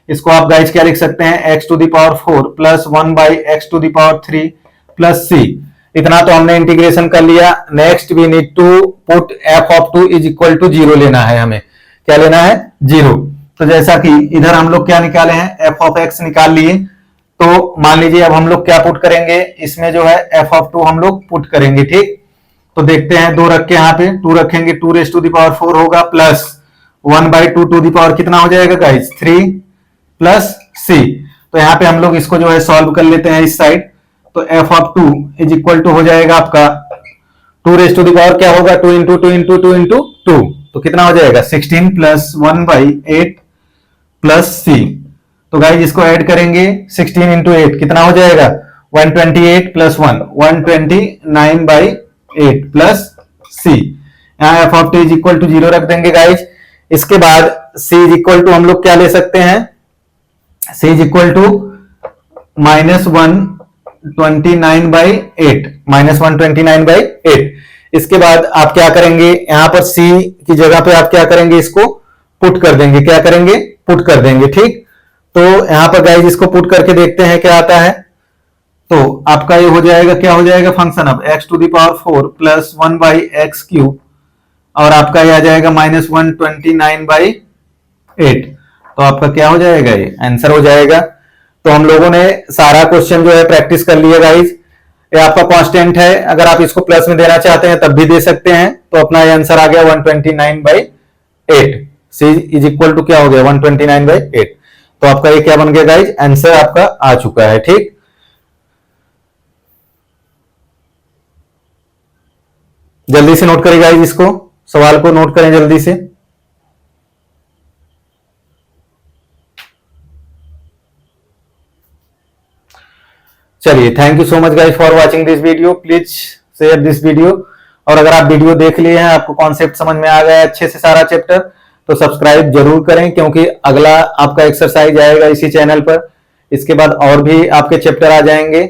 इसको आप गाइज क्या लिख सकते हैं, x to the power 4 plus 1 by x to the power 3 plus c। इतना तो हमने इंटीग्रेशन कर लिया। Next we need to put f of 2 is equal to 0 लेना है, हमें क्या लेना है 0। तो जैसा कि इधर हम लोग क्या निकाले हैं, f of x निकाल लिए। तो मान लीजिए अब हम लोग क्या पुट करेंगे, इसमें जो है f of 2 हम लोग पुट करेंगे, ठीक। तो देखते हैं, 2 रख के यहाँ पे 2 रखेंगे, 2 रेज़ टू दी पावर 4 होगा प्लस 1/2 टू दी पावर कितना हो जाएगा गाइस 3 प्लस c। तो यहाँ पे हम लोग इसको जो है सॉल्व कर लेते हैं इस साइड। तो f of 2 is equal to हो जाएगा आपका 2 रेज़ टू दी पावर क्या होगा 2 इंटू 2 इंटू 2 इंटू 2, तो कितना हो जाएगा 16 प्लस 1/8 प्लस c। तो गाइस इसको ऐड करेंगे, 16 इंटू 8 कितना हो जाएगा 128 प्लस 1 129/8 प्लस सी, यहाँ f of t is equal to 0 रख देंगे गाइज। इसके बाद सी इज इक्वल टू हम लोग क्या ले सकते हैं, सी इज इक्वल टू -129/8, -129/8। इसके बाद आप क्या करेंगे, यहां पर सी की जगह पे आप क्या करेंगे, इसको पुट कर देंगे, क्या करेंगे, पुट कर देंगे, ठीक। तो यहां पर गाइज इसको पुट करके देखते हैं क्या आता है। तो आपका ये हो जाएगा, क्या हो जाएगा, function of x⁴ plus 1/x³ और आपका ये आ जाएगा -129/8। तो आपका क्या हो जाएगा, ये आंसर हो जाएगा। तो हम लोगों ने सारा क्वेश्चन जो है प्रैक्टिस कर लिया गाइज। ये आपका कांस्टेंट है, अगर आप इसको प्लस में देना चाहते हैं तब भी दे सकते हैं। तो अपना ये आंसर आ गया 129/8। सी इज इक्वल टू क्या हो गया, 129/8। तो आपका ये क्या बन गया गाइज, आंसर आपका आ चुका है, ठीक। जल्दी से नोट करें गाइज, इसको सवाल को नोट करें जल्दी से। चलिए, thank you so much guys for watching this video. Please share this video. और अगर आप वीडियो देख लिए हैं, आपको कॉन्सेप्ट समझ में आ गया है अच्छे से सारा चैप्टर, तो सब्सक्राइब जरूर करें, क्योंकि अगला आपका एक्सरसाइज आएगा इसी चैनल पर। इसके बाद और भी आपके चैप्टर आ जाएंगे।